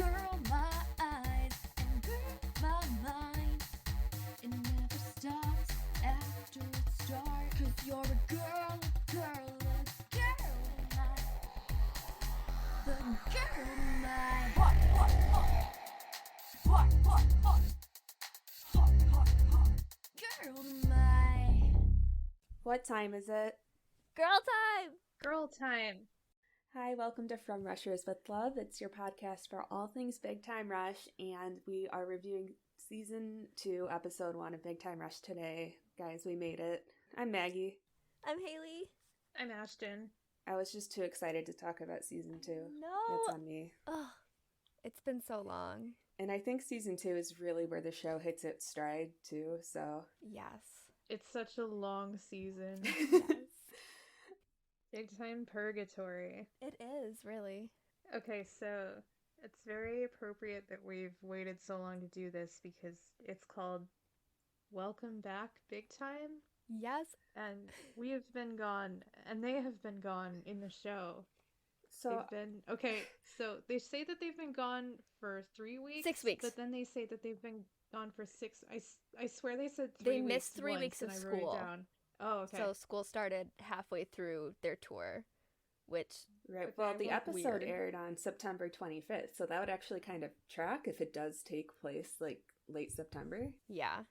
girl my eyes and girl my mind. It never stops after it starts. 'Cause you're a girl, a girl of mine. The girl of mine. Hot, hot, hot. Hot, hot, hot. Hot, hot, hot. Girl of mine. What time is it? Girl time! Girl time. Hi, welcome to From Rushers with Love. It's your podcast for all things Big Time Rush, and we are reviewing Season 2, Episode 1 of Big Time Rush today. Guys, we made it. I'm Maggie. I'm Haley. I'm Ashton. I was just too excited to talk about Season 2. No. It's on me. Ugh. It's been so long. And I think Season 2 is really where the show hits its stride, too, so... Yes. It's such a long season. Yes. Big time purgatory. It is, really. Okay, so it's very appropriate that we've waited so long to do this because it's called Welcome Back Big Time. Yes. And we have been gone, and they have been gone in the show. So, So they say that they've been gone for 3 weeks. 6 weeks. But then they say that they've been gone for 6. I swear they said 3 They weeks. missed 3 weeks of and I wrote it school. down. Oh, okay. So school started halfway through their tour, which... right, Okay, well, the well, episode weird. aired on September 25th, so that would actually kind of track if it does take place, like, late September. Yeah.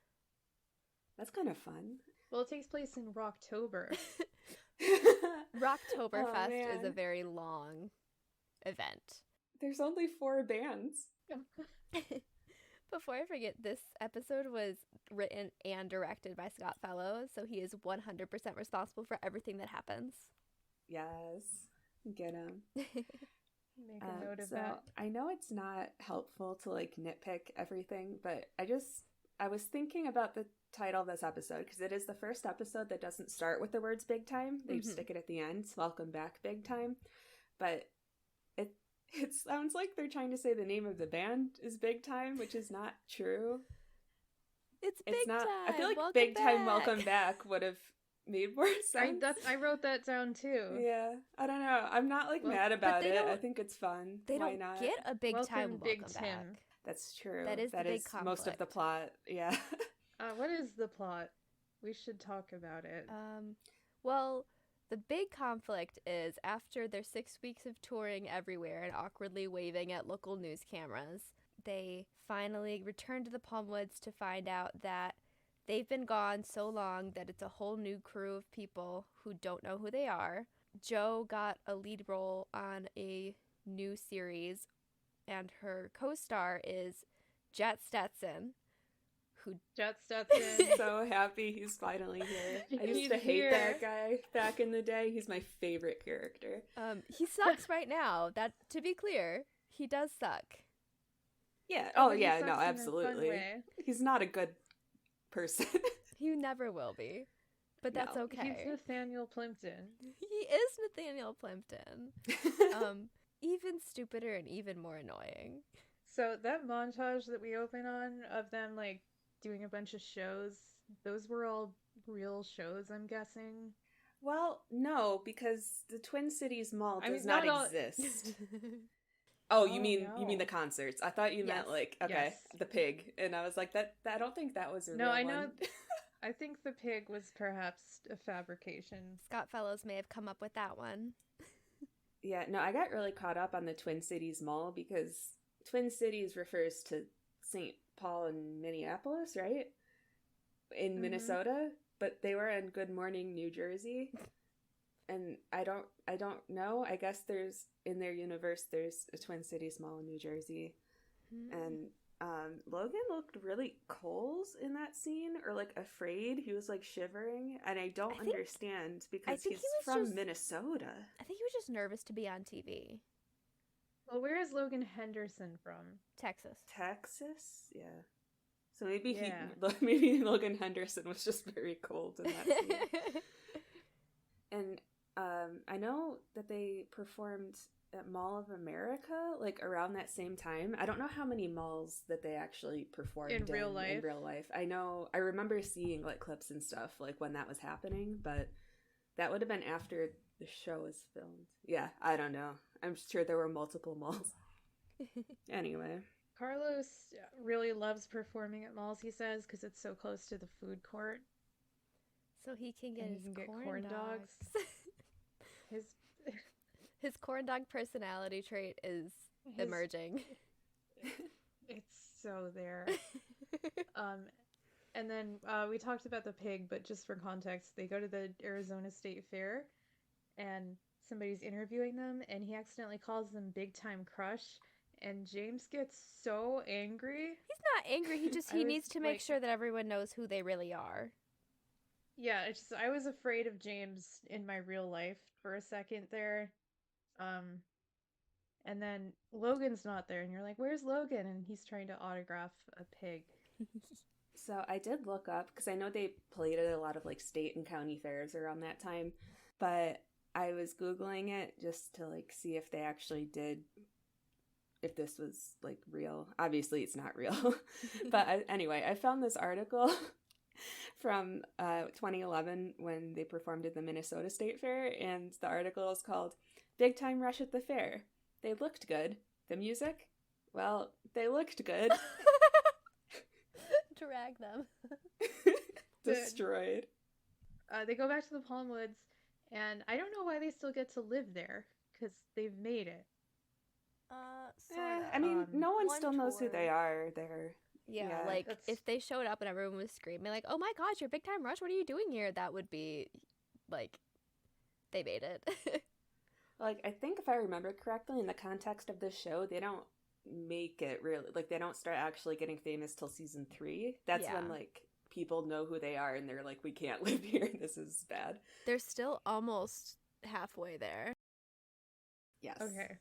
That's kind of fun. Well, it takes place in Rocktober. Rocktoberfest is a man. very long event. There's only 4 bands. Before I forget, this episode was written and directed by Scott Fellows, so he is 100% responsible for everything that happens. Yes. Get him. Make a note of that. I know it's not helpful to like nitpick everything, but I was thinking about the title of this episode because it is the first episode that doesn't start with the words big time. They stick it at the end. It's Welcome Back Big Time. But it sounds like they're trying to say the name of the band is Big Time, which is not true. It's It's big not. time. I feel like Welcome Big Time back. Welcome Back would have made more sense. I wrote that down too. Yeah, I don't know. I'm not like Well, mad but about they it. don't- I think it's fun. They Why don't not? get a big Welcome, time Big welcome Tim. back. That's true. That is the big most of the conflict. plot. Yeah. What is the plot? We should talk about it. Well, the big conflict is after their 6 weeks of touring everywhere and awkwardly waving at local news cameras, they finally return to the Palmwoods to find out that they've been gone so long that it's a whole new crew of people who don't know who they are. Jo got a lead role on a new series, and her co-star is Jet Stetson, who Jet Stetson. So happy he's finally here. I used He's to hate here. that guy back in the day. He's my favorite character. he sucks right now. That, to be clear, he does suck. Yeah. Oh, Oh, but he yeah. sucks No, in a fun absolutely. way. He's not a good person. He never will be. But that's No. okay. He's Nathaniel Plimpton. He is Nathaniel Plimpton. Even stupider and even more annoying. So that montage that we open on of them like doing a bunch of shows, those were all real shows, I'm guessing. Well, no, because the Twin Cities Mall I mean, does not not all- exist. Oh, you Oh, mean no. the concerts? I thought you meant Yes. like okay, Yes. the pig, and I was like that. I don't think that was a No, real I one. know. I think the pig was perhaps a fabrication. Scott Fellows may have come up with that one. Yeah, no, I got really caught up on the Twin Cities Mall because Twin Cities refers to St. Paul and Minneapolis, right? In Minnesota, but they were in Good Morning, New Jersey. And I don't know. I guess there's in their universe there's a Twin Cities Mall in New Jersey. And Logan looked really cold in that scene, or like afraid. He was like shivering, and I don't I think- understand because think he's he was from just- Minnesota. I think he was just nervous to be on TV. Well, where is Logan Henderson from? Texas. Texas, yeah. So maybe Yeah. maybe Logan Henderson was just very cold in that scene. And I know that they performed at Mall of America like around that same time. I don't know how many malls that they actually performed In real life? In real life, I remember seeing like clips and stuff like when that was happening, but that would have been after the show was filmed. Yeah, I don't know. I'm sure there were multiple malls. Anyway. Carlos really loves performing at malls, he says, because it's so close to the food court. So he can get And his he can get corn corn dogs. His His corn dog personality trait is emerging. It's so there. And then we talked about the pig, but just for context, they go to the Arizona State Fair, and somebody's interviewing them, and he accidentally calls them Big Time Crush, and James gets so angry. He's not angry. He needs to make sure that everyone knows who they really are. Yeah, it's just, I was afraid of James in my real life for a second there. And then Logan's not there, and you're like, where's Logan? And he's trying to autograph a pig. So I did look up, because I know they played at a lot of like state and county fairs around that time, but I was Googling it just to like see if they actually did, if this was like real. Obviously it's not real. But anyway, I found this article from 2011 when they performed at the Minnesota State Fair, and the article is called Big Time Rush at the Fair. They looked good. The music? Well, they looked good. Drag them. Destroyed. They go back to the Palm Woods, and I don't know why they still get to live there, because they've made it. I mean, no one still knows who tour. they are there. Yeah, like, if they showed up and everyone was screaming, like, oh my gosh, you're Big Time Rush, what are you doing here? That would be, like, they made it. Like, I think if I remember correctly, in the context of this show, they don't make it really, like, they don't start actually getting famous till season 3. That's when, like, people know who they are and they're like, we can't live here, this is bad. They're still almost halfway there. Yes. Okay.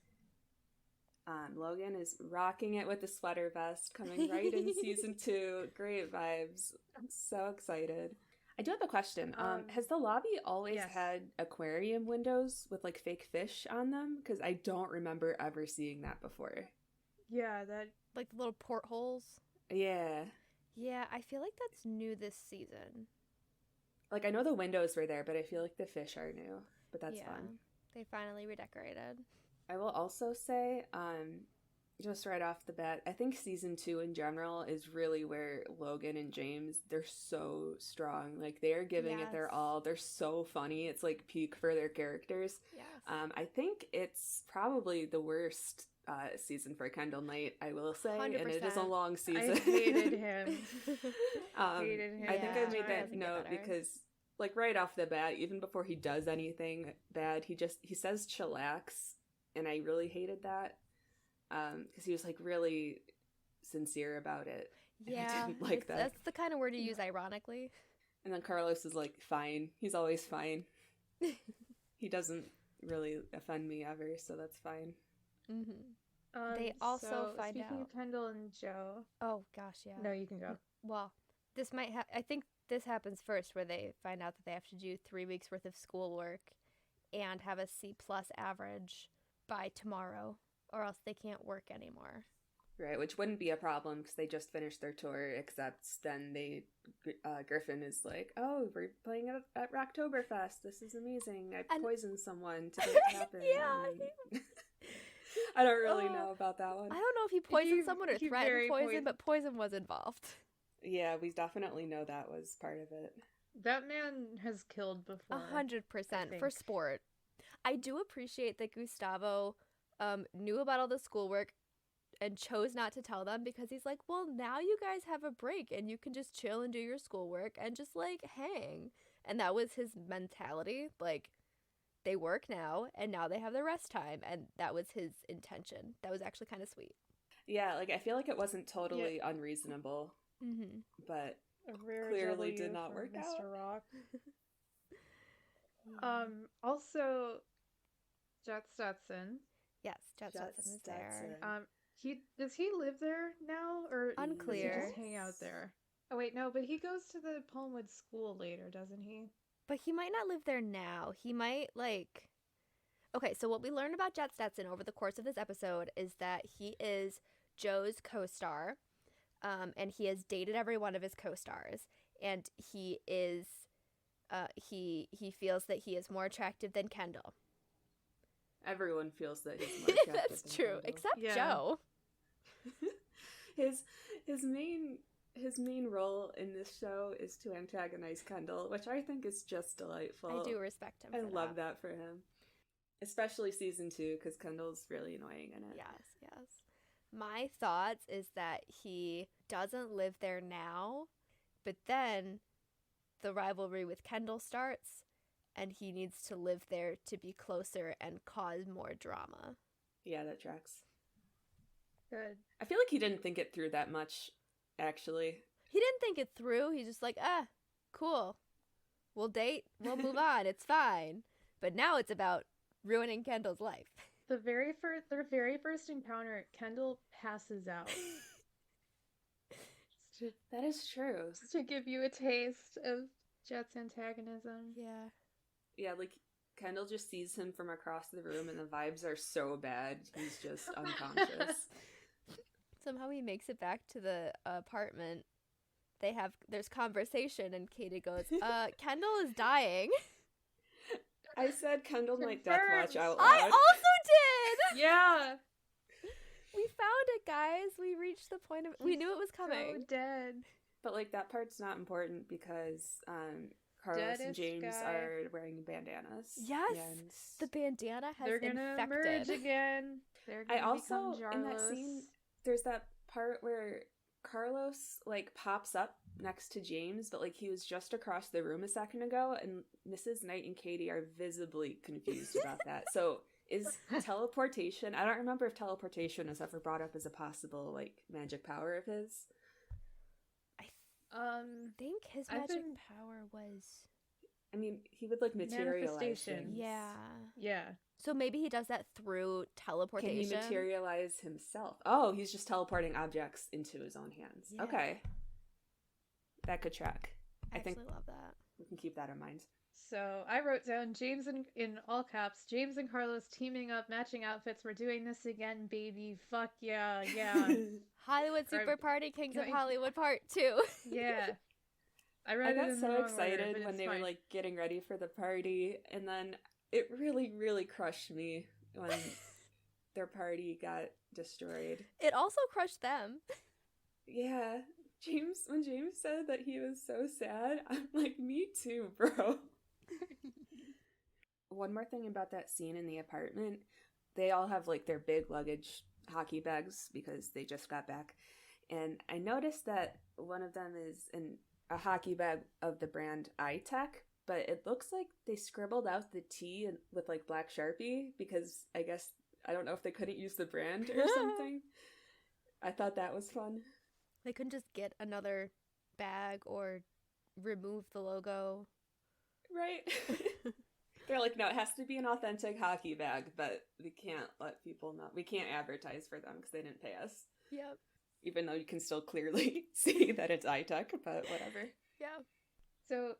Logan is rocking it with the sweater vest, coming right in season 2. Great vibes. I'm so excited. I do have a question. Has the lobby always had aquarium windows with like fake fish on them? Because I don't remember ever seeing that before. Yeah, that... Like the little portholes? Yeah. Yeah, I feel like that's new this season. Like, I know the windows were there, but I feel like the fish are new. But that's fun. They finally redecorated. I will also say, just right off the bat, I think season 2 in general is really where Logan and James, they're so strong. Like, they're giving it their all. They're so funny. It's like peak for their characters. Yes. I think it's probably the worst season for Kendall Knight, I will say. 100%. And it is a long season. I hated him. Hated him. I think I made that note because, like, right off the bat, even before he does anything bad, he says chillax, and I really hated that. Because he was like really sincere about it. Yeah, I didn't like that. That's the kind of word you use ironically. And then Carlos is like, fine. He's always fine. He doesn't really offend me ever, so that's fine. Mm-hmm. They also find out. Speaking of Kendall and Joe. Oh gosh, yeah. No, you can go. Well, this might I think this happens first, where they find out that they have to do 3 weeks worth of schoolwork and have a C+ average by tomorrow, or else they can't work anymore. Right, which wouldn't be a problem because they just finished their tour, except then Griffin is like, oh, we're playing at Rocktoberfest. This is amazing. I poisoned someone to make it happen. Yeah. I don't really know about that one. I don't know if he poisoned someone or threatened poison, but poison was involved. Yeah, we definitely know that was part of it. That man has killed before. 100% for sport. I do appreciate that Gustavo knew about all the schoolwork and chose not to tell them, because he's like, well, now you guys have a break and you can just chill and do your schoolwork and just like hang. And that was his mentality. Like, they work now and now they have their rest time, and that was his intention. That was actually kind of sweet. Yeah, like, I feel like it wasn't totally unreasonable, but clearly did not work Mr. out. Rock. Also, Jet Stetson. Yes, Jet Stetson is there. Does he live there now, or unclear? Does he just hang out there? Oh wait, no, but he goes to the Palmwood School later, doesn't he? But he might not live there now. He might, like... Okay, so what we learned about Jet Stetson over the course of this episode is that he is Joe's co-star, and he has dated every one of his co-stars, and he is, he feels that he is more attractive than Kendall. Everyone feels that he's more attractive That's than true, Kendall. except Joe. his his main role in this show is to antagonize Kendall, which I think is just delightful. I do respect him. I for love that for him, especially season 2 because Kendall's really annoying in it. Yes. My thoughts is that he doesn't live there now, but then the rivalry with Kendall starts, and he needs to live there to be closer and cause more drama. Yeah, that tracks. Good. I feel like he didn't think it through that much, actually. He didn't think it through. He's just like, cool. We'll date. We'll move on. It's fine. But now it's about ruining Kendall's life. Their very first encounter, Kendall passes out. That is true. Just to give you a taste of Jet's antagonism. Yeah. Yeah, like, Kendall just sees him from across the room and the vibes are so bad. He's just unconscious. Somehow he makes it back to the apartment. There's conversation and Katie goes, Kendall is dying. I said Kendall might death watch out loud. I also did! Yeah! We found it, guys. We reached the point of... We knew it was coming. So dead. But, like, that part's not important because Carlos and Deadest James guy. are wearing bandanas. Yes! And The bandana has They're gonna infected. emerge again. They're I gonna also, become Jarlos. in that scene, there's that part where Carlos, like, pops up next to James, but, like, he was just across the room a second ago, and Mrs. Knight and Katie are visibly confused about that. So, is teleportation... I don't remember if teleportation was ever brought up as a possible, like, magic power of his. I think his I've magic been- power was... I mean, he would, like, materialize Manifestation. things. Yeah. Yeah. So maybe he does that through Can teleportation. he materialize himself? Oh, he's just teleporting objects into his own hands. Yeah. Okay. That could track. I I think actually love that. we can keep that in mind. So I wrote down James in all caps, James and Carlos teaming up, matching outfits. We're doing this again, baby. Fuck yeah, yeah. Hollywood Or- Super Party Kings of Going- Hollywood Part 2. Yeah. I I read it got in the so wrong excited order, but when it's they were fine. like getting ready for the party, and then it really, really crushed me when their party got destroyed. It also crushed them. Yeah, when James said that he was so sad, I'm like, me too, bro. One more thing about that scene in the apartment, they all have like their big luggage hockey bags because they just got back. And I noticed that one of them is a hockey bag of the brand iTech, but it looks like they scribbled out the T with like black Sharpie because I guess, I don't know if they couldn't use the brand or something. I thought that was fun. They couldn't just get another bag or remove the logo. Right. They're like, no, it has to be an authentic hockey bag, but we can't let people know. We can't advertise for them because they didn't pay us. Yep. Even though you can still clearly see that it's iTech, but whatever. Yeah. So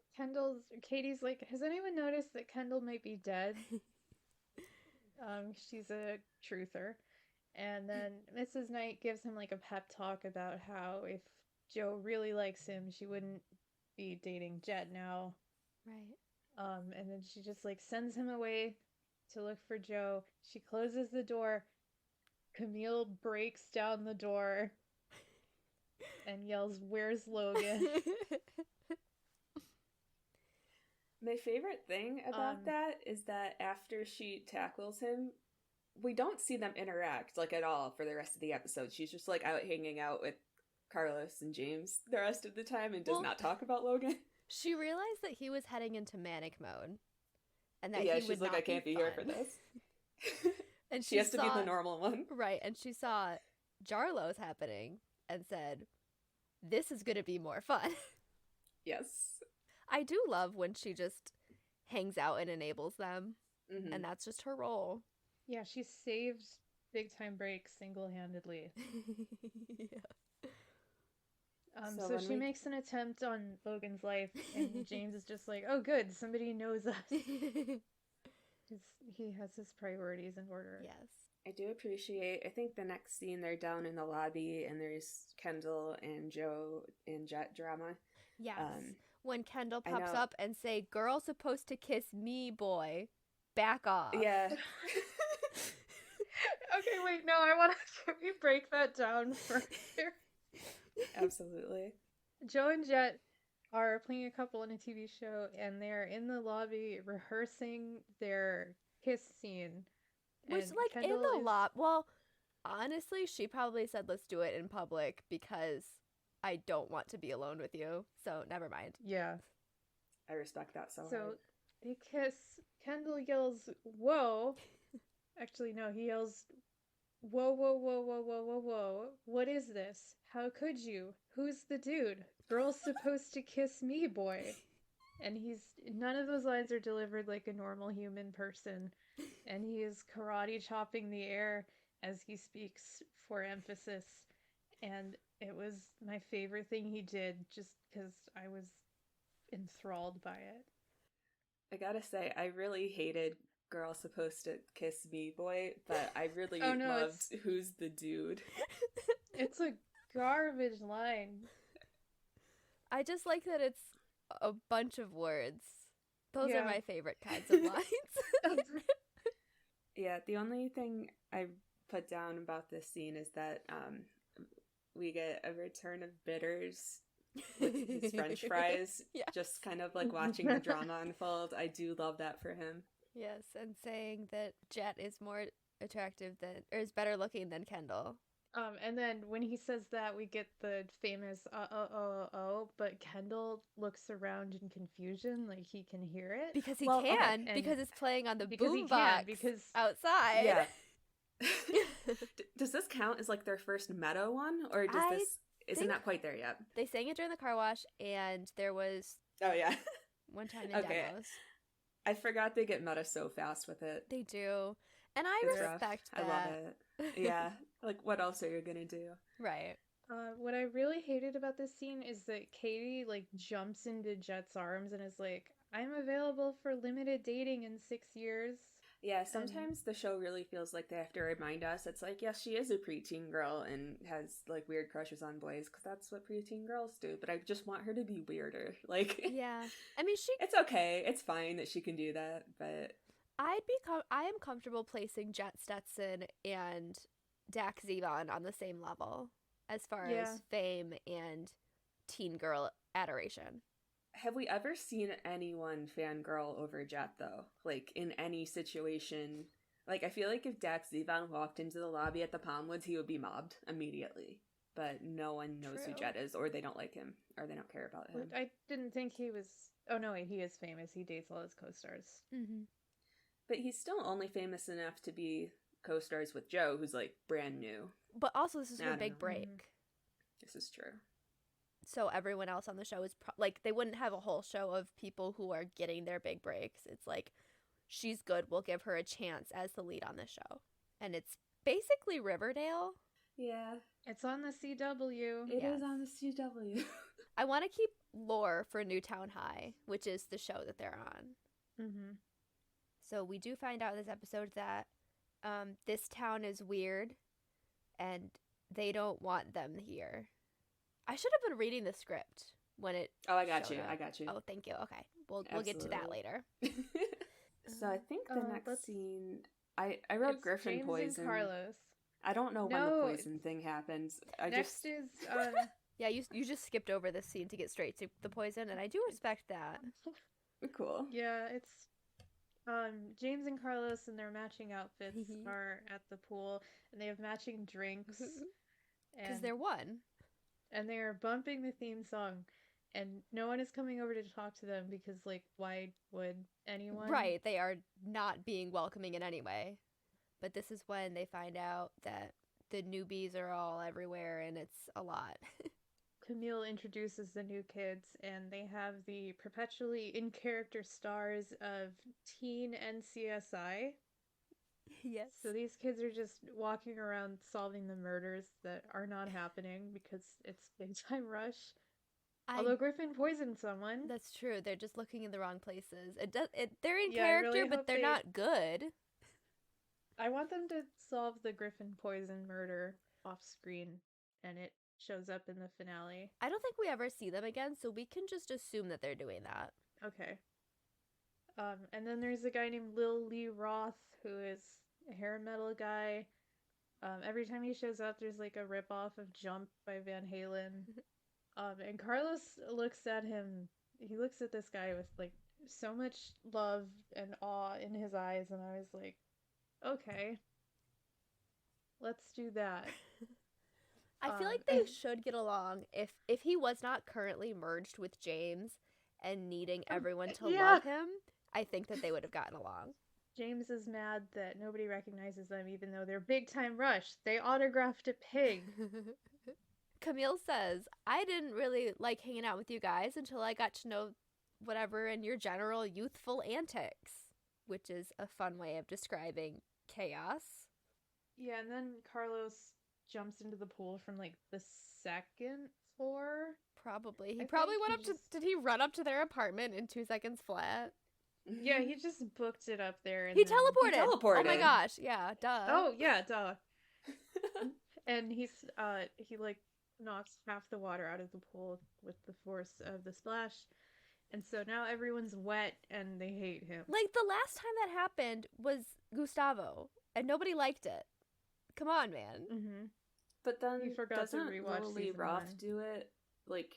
Katie's like, has anyone noticed that Kendall might be dead? She's a truther. And then Mrs. Knight gives him like a pep talk about how if Joe really likes him, she wouldn't be dating Jet now. Right. And then she just like sends him away to look for Joe. She closes the door. Camille breaks down the door and yells, "Where's Logan?" My favorite thing about that is that after she tackles him, we don't see them interact like at all for the rest of the episode. She's just like out hanging out with Carlos and James the rest of the time and does Well, not talk about Logan. She realized that he was heading into manic mode. And that Yeah, he she's would like, not I can't be here for fun. this. And She has to be the normal one. Right, and she saw Jarlos happening and said, this is going to be more fun. Yes. I do love when she just hangs out and enables them, Mhm. and that's just her role. Yeah, she saved Big Time Break single-handedly. Yeah. So So when she we- makes an attempt on Logan's life, and James is just like, "Oh, good, somebody knows us." He has his priorities in order. Yes. I do appreciate, I think the next scene they're down in the lobby and there's Kendall and Joe and Jet drama. Yes. Um, When Kendall I pops know- up and say, girl supposed to kiss me, boy. Back off. Yeah. Okay, wait, no, can we break that down further? Absolutely. Joe and Jet are playing a couple in a TV show, and they're in the lobby rehearsing their kiss scene. Which, And like, Kendall in the is... lot. Well, honestly, she probably said, let's do it in public because I don't want to be alone with you. So, never mind. Yeah. I respect that so So hard. they kiss. Kendall yells, "Whoa!" Actually, no, he yells, "Whoa, whoa, whoa, whoa, whoa, whoa, whoa! What is this? How could you? Who's the dude? Girl's supposed to kiss me, boy." And none of those lines are delivered like a normal human person, and he is karate chopping the air as he speaks for emphasis. And it was my favorite thing he did, just because I was enthralled by it. I gotta say, I really hated Girl Supposed to Kiss Me Boy, but I really Oh, no, loved Who's the Dude. It's a garbage line. I just like that it's a bunch of words. Those Yeah. are my favorite kinds of lines. Yeah, the only thing I put down about this scene is that we get a return of Bitters with his French fries, Yeah. just kind of like watching the drama unfold. I do love that for him. Yes, and saying that Jet is more attractive than, or is better looking than Kendall. And then when he says that, we get the famous but Kendall looks around in confusion, like he can hear it. Because he Well, okay, can, and- because it's playing on the Because he boombox can, because outside. Yeah. Does this count as like their first meta one, or does I this isn't think- that quite there yet? They sang it during the car wash, and there was Oh yeah, one time in Okay. demos. I forgot they get meta so fast with it. They do. And I It's rough. respect that. I love it. Yeah, like what else are you gonna do? Right. what I really hated about this scene is that Katie like jumps into Jet's arms and is like, "I'm available for limited dating in 6 years." Yeah, sometimes the show really feels like they have to remind us. It's like, yes, she is a preteen girl and has like weird crushes on boys because that's what preteen girls do. But I just want her to be weirder. Like, Yeah. I mean, it's okay. It's fine that she can do that. But I am comfortable placing Jet Stetson and Dax Zevon on the same level as far Yeah. as fame and teen girl adoration. have we ever seen anyone fangirl over Jet though? Like in any situation? Like I feel like if Dax Zevon walked into the lobby at the Palmwoods, he would be mobbed immediately. But no one knows who True. Jet is, or they don't like him, or they don't care about him. I didn't think he was. Oh no, wait, he is famous. He dates all his co-stars. Mm-hmm. But he's still only famous enough to be co-stars with Joe, who's like brand new. But also, this is I her don't big know. break. This is true. So everyone else on the show is like, they wouldn't have a whole show of people who are getting their big breaks. It's like, she's good, we'll give her a chance as the lead on the show. And it's basically Riverdale. Yeah, It's on the CW. it is Yes. on the CW. I want to keep lore for Newtown High, which is the show that they're on. Mm-hmm. So we do find out in this episode that this town is weird and they don't want them here. I should have been reading the script when it Oh, I got showed you. up. I got you. Oh, thank you. Okay. We'll get to that Absolutely. later. So I think the next let's- scene, I wrote It's Griffin James poison. and Carlos. I don't know when the No, poison thing happens. I Next just is Yeah, you just skipped over this scene to get straight to the poison, and I do respect that. cool. yeah, it's James and Carlos and their matching outfits are at the pool and they have matching drinks. Because And they're one. and they are bumping the theme song and no one is coming over to talk to them because like why would anyone? Right, they are not being welcoming in any way. But this is when they find out that the newbies are all everywhere and it's a lot. Camille introduces the new kids and they have the perpetually in character stars of teen NCSI. Yes. So these kids are just walking around solving the murders that are not happening because it's big time rush. Although Griffin poisoned someone. That's true. They're just looking in the wrong places. They're in Yeah, I character, really but hope they're they- not good. I want them to solve the Griffin poison murder off screen and it shows up in the finale. I don't think we ever see them again, so we can just assume that they're doing that. Okay. And then there's a guy named Lil Lee Roth who is hair metal guy. Every time he shows up, there's like a ripoff of Jump by Van Halen. And Carlos looks at him. He looks at this guy with like so much love and awe in his eyes, and I was like, okay, let's do that. I feel like they should get along if he was not currently merged with James and needing everyone to love him. I think that they would have gotten along. James is mad that nobody recognizes them, even though they're Big Time Rush. They autographed a pig. Camille says, I didn't really like hanging out with you guys until I got to know whatever in your general youthful antics, which is a fun way of describing chaos. Yeah, and then Carlos jumps into the pool from like the second floor. Probably. He I probably think went he up to... Did he run up to their apartment in 2 seconds flat? Yeah, he just booked it up there. And He then... teleported. Oh my gosh. Yeah, duh. Oh, yeah, duh. And he like knocks half the water out of the pool with the force of the splash. And so now everyone's wet and they hate him. Like, the last time that happened was Gustavo, and nobody liked it. Come on, man. Mm-hmm. But then You forgot to doesn't rewatch Lily season Roth 1. do it like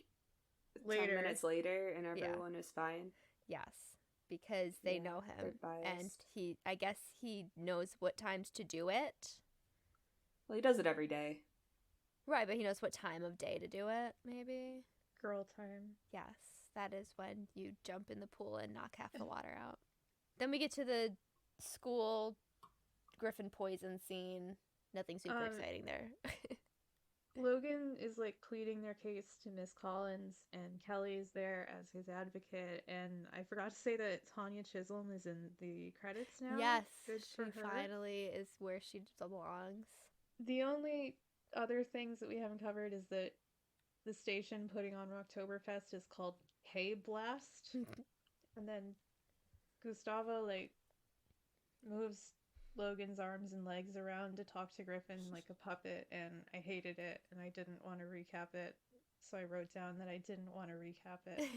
Later. 10 minutes later and everyone is fine? Yes, because they Yeah, know him, they're and biased. I guess he knows what times to do it. Well, he does it every day. Right, but he knows what time of day to do it, maybe. Girl time. Yes, that is when you jump in the pool and knock half the water out. Then we get to the school Griffin poison scene. Nothing super exciting there. Logan is like pleading their case to Miss Collins, and Kelly's there as his advocate. And I forgot to say that Tanya Chisholm is in the credits now. Yes, Good she for her. finally is where she belongs. The only other things that we haven't covered is that the station putting on Rocktoberfest is called Hay Blast. And then Gustavo like moves Logan's arms and legs around to talk to Griffin like a puppet, and I hated it and I didn't want to recap it. So I wrote down that I didn't want to recap it.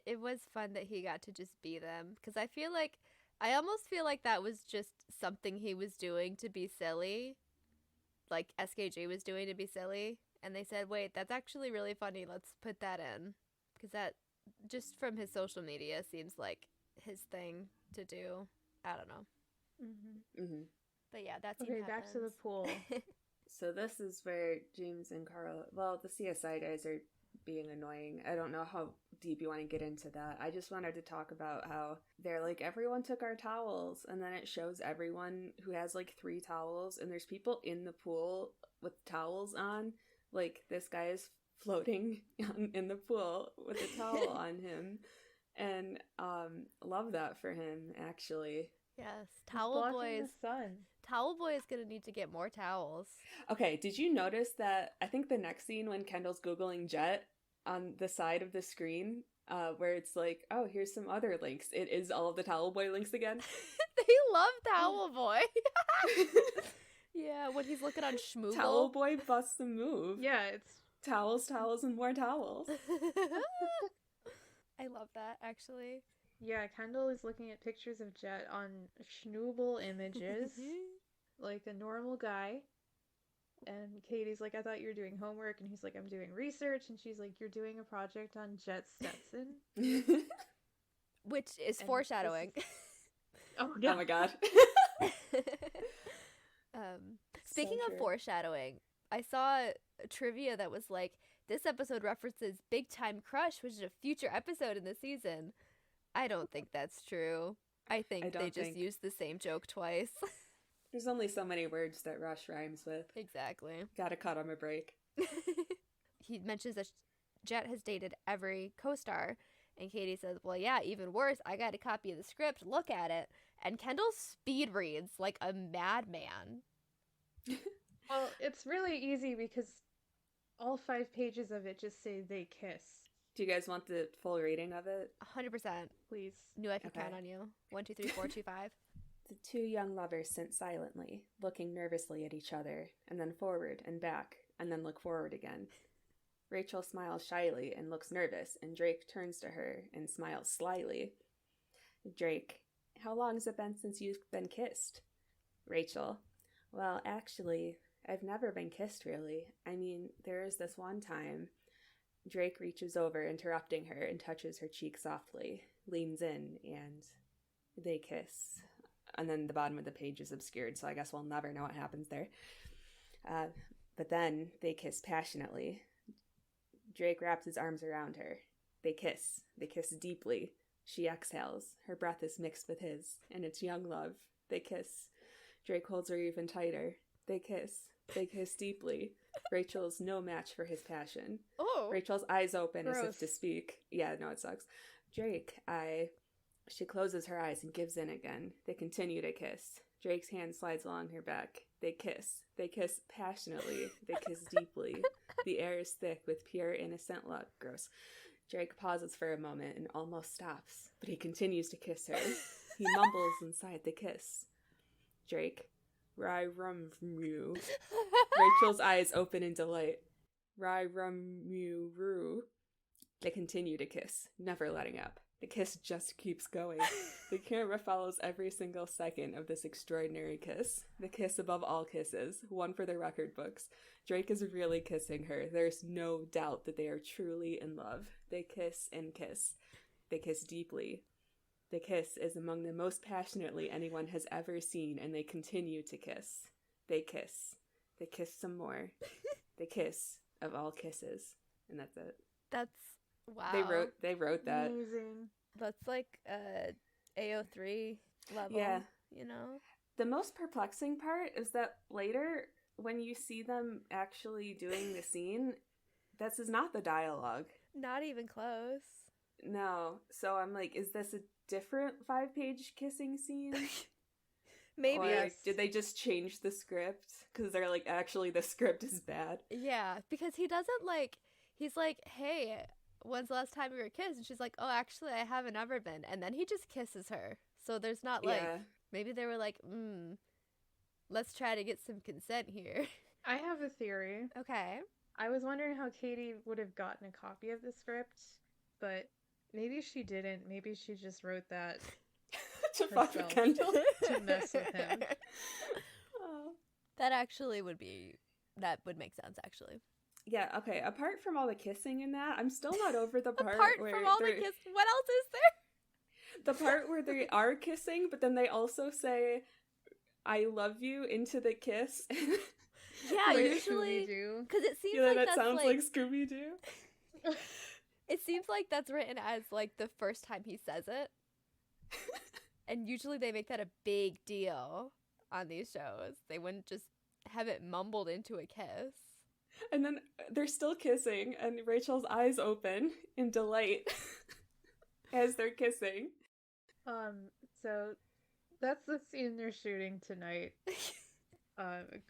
It was fun that he got to just be them, because I almost feel like that was just something he was doing to be silly, like SKG was doing to be silly, and they said, wait, that's actually really funny, let's put that in, because that, just from his social media, seems like his thing to do. I don't know. Mm-hmm. Mm-hmm. But yeah, that's Okay, back to the pool. So this is where James and Carl, well, the CSI guys are being annoying. I don't know how deep you want to get into that. I just wanted to talk about how they're like, everyone took our towels, and then it shows everyone who has like 3 towels, and there's people in the pool with towels on. Like, this guy is floating in the pool with a towel on him, and love that for him, actually. Yes, Towel Boy. Towel Boy is gonna need to get more towels. Okay, did you notice that, I think the next scene when Kendall's Googling Jet, on the side of the screen, where it's like, oh, here's some other links, it is all of the Towel Boy links again? They love Towel Boy. Yeah, when he's looking on Schmoogle. Towel Boy busts a move. Yeah, it's Towels, towels, and more towels. I love that, actually. yeah. Kendall is looking at pictures of Jet on Schmooble Images, like a normal guy. And Katie's like, I thought you were doing homework, and he's like, I'm doing research, and she's like, you're doing a project on Jet Stetson, Which is And foreshadowing. oh Oh my god. Speaking So of true. foreshadowing, I saw a trivia that was like, this episode references Big Time Crush, which is a future episode in the season. I don't think that's true. I think I they don't just think- used the same joke twice. There's only so many words that Rush rhymes with. Exactly. Gotta cut him a break. He mentions that Jet has dated every co-star, and Katie says, well, yeah, even worse, I got a copy of the script, look at it. And Kendall speed reads like a madman. Well, it's really easy because all 5 pages of it just say they kiss. Do you guys want the full rating of it? 100%. Please. Knew I could Okay. count on you. 1, 2, 3, 4, 2, 5. The 2 young lovers sit silently, looking nervously at each other, and then forward and back, and then look forward again. Rachel smiles shyly and looks nervous, and Drake turns to her and smiles slyly. Drake, how long has it been since you've been kissed? Rachel, well, actually, I've never been kissed, really. I mean, there is this one time. Drake reaches over, interrupting her, and touches her cheek softly, leans in, and they kiss. And then the bottom of the page is obscured, so I guess we'll never know what happens there. But then they kiss passionately. Drake wraps his arms around her. They kiss. They kiss deeply. She exhales. Her breath is mixed with his, and it's young love. They kiss. Drake holds her even tighter. They kiss. They kiss deeply. Rachel's no match for his passion. Oh. Rachel's eyes open as Gross. if to speak. Yeah, no, it sucks. Drake, She closes her eyes and gives in again. They continue to kiss. Drake's hand slides along her back. They kiss. They kiss passionately. They kiss deeply. The air is thick with pure, innocent love. Gross. Drake pauses for a moment and almost stops, but he continues to kiss her. He mumbles inside the kiss. Drake, Rai rum from you. Rachel's eyes open in delight. Rai rum you rue. They continue to kiss, never letting up. The kiss just keeps going. The camera follows every single second of this extraordinary kiss. The kiss above all kisses, one for the record books. Drake is really kissing her. There's no doubt that they are truly in love. They kiss and kiss. They kiss deeply. The kiss is among the most passionately anyone has ever seen, and they continue to kiss. They kiss. They kiss some more. The kiss of all kisses. And that's it. That's wow. They wrote that. Amazing. That's like AO3 level. Yeah. You know? The most perplexing part is that later, when you see them actually doing the scene, this is not the dialogue. Not even close. No. So I'm like, is this a different 5-page kissing scene? Maybe. Or Yes. did they just change the script? Because they're like, actually, the script is bad. Yeah, because he doesn't like, he's like, hey, when's the last time we were kissed? And she's like, oh, actually, I haven't ever been. And then he just kisses her. So there's not like, Yeah. maybe they were like, let's try to get some consent here. I have a theory. Okay. I was wondering how Katie would have gotten a copy of the script, but maybe she didn't. Maybe she just wrote that To fuck with herself. Kendall. To mess with him. Oh. That actually would make sense, actually. Yeah, okay. Apart from all the kissing in that, I'm still not over the part Apart where from all the they're- kiss, what else is there? the part where they are kissing, but then they also say, I love you into the kiss. Yeah, Like usually, Scooby-Doo. because it seems Yeah, like that that's sounds like, like Scooby-Doo. it seems like that's written as like the first time he says it. And usually they make that a big deal on these shows. They wouldn't just have it mumbled into a kiss. And then they're still kissing, and Rachel's eyes open in delight as they're kissing. So that's the scene they're shooting tonight.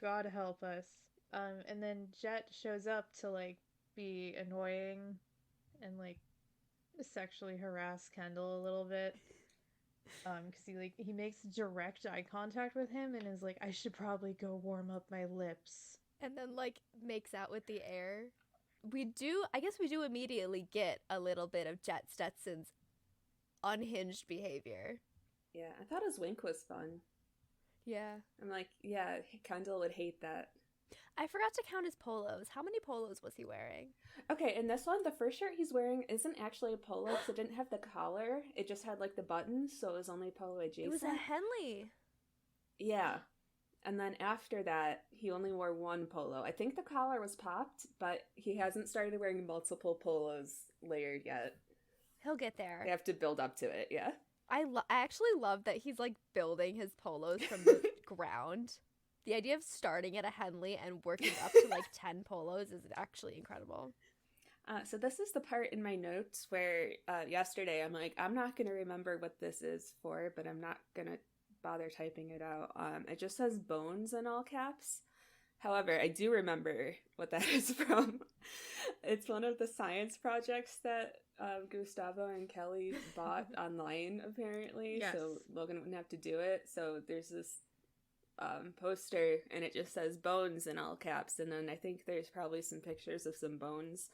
God help us. And then Jet shows up to like be annoying and like sexually harass Kendall a little bit. Because he makes direct eye contact with him and is like, I should probably go warm up my lips. And then like makes out with the air. I guess we do immediately get a little bit of Jet Stetson's unhinged behavior. Yeah, I thought his wink was fun. Yeah. I'm like, yeah, Kendall would hate that. I forgot to count his polos. How many polos was he wearing? Okay, in this one, the first shirt he's wearing isn't actually a polo because it didn't have the collar. It just had, like, the buttons, so it was only polo adjacent. It was a Henley. Yeah. And then after that, he only wore one polo. I think the collar was popped, but he hasn't started wearing multiple polos layered yet. He'll get there. They have to build up to it, yeah. I actually love that he's like building his polos from the ground. The idea of starting at a Henley and working up to like 10 polos is actually incredible. So this is the part in my notes where yesterday I'm like, I'm not going to remember what this is for, but I'm not going to bother typing it out. It just says bones in all caps. However, I do remember what that is from. It's one of the science projects that Gustavo and Kelly bought online, apparently. Yes. So Logan wouldn't have to do it. So there's this poster, and it just says bones in all caps. And then I think there's probably some pictures of some bones.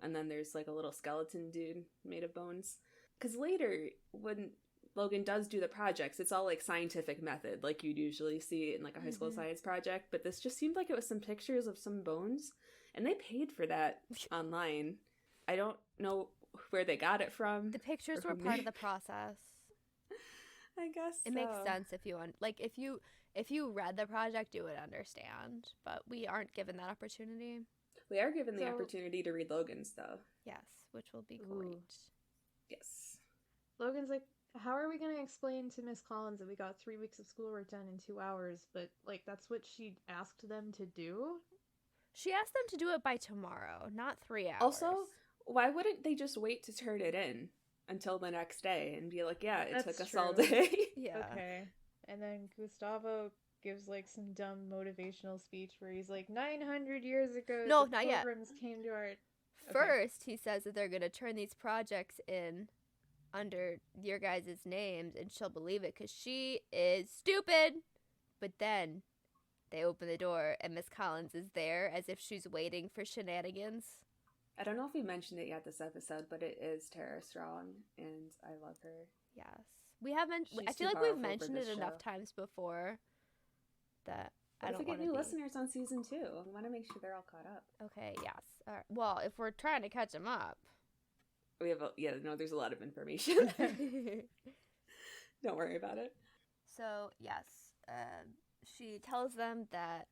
And then there's like a little skeleton dude made of bones. Because later, when Logan does do the projects. It's all like scientific method, like you'd usually see in like a high school science project. But this just seemed like it was some pictures of some bones, and they paid for that online. I don't know where they got it from. The pictures were part of the process. I guess it makes sense if you if you read the project, you would understand. But we aren't given that opportunity. We are given the opportunity to read Logan's, though. Yes, which will be great. Yes. Logan's like, how are we going to explain to Miss Collins that we got 3 weeks of schoolwork done in 2 hours? But, like, that's what she asked them to do? She asked them to do it by tomorrow, not 3 hours. Also, why wouldn't they just wait to turn it in until the next day and be like, yeah, it took us all day? Yeah. Okay. And then Gustavo gives, like, some dumb motivational speech where he's like, 900 years ago, no, the not yet. Pilgrims came to our... First, he says that they're going to turn these projects in under your guys' names, and she'll believe it because she is stupid. But then they open the door, and Miss Collins is there as if she's waiting for shenanigans. I don't know if we mentioned it yet this episode, but it is Tara Strong, and I love her. Yes. We haven't. I feel like we've mentioned it enough times before that I don't want to get new listeners on season 2. I want to make sure they're all caught up. Okay, yes. All right. Well, if we're trying to catch them up. We have there's a lot of information. Don't worry about it. So, yes, she tells them that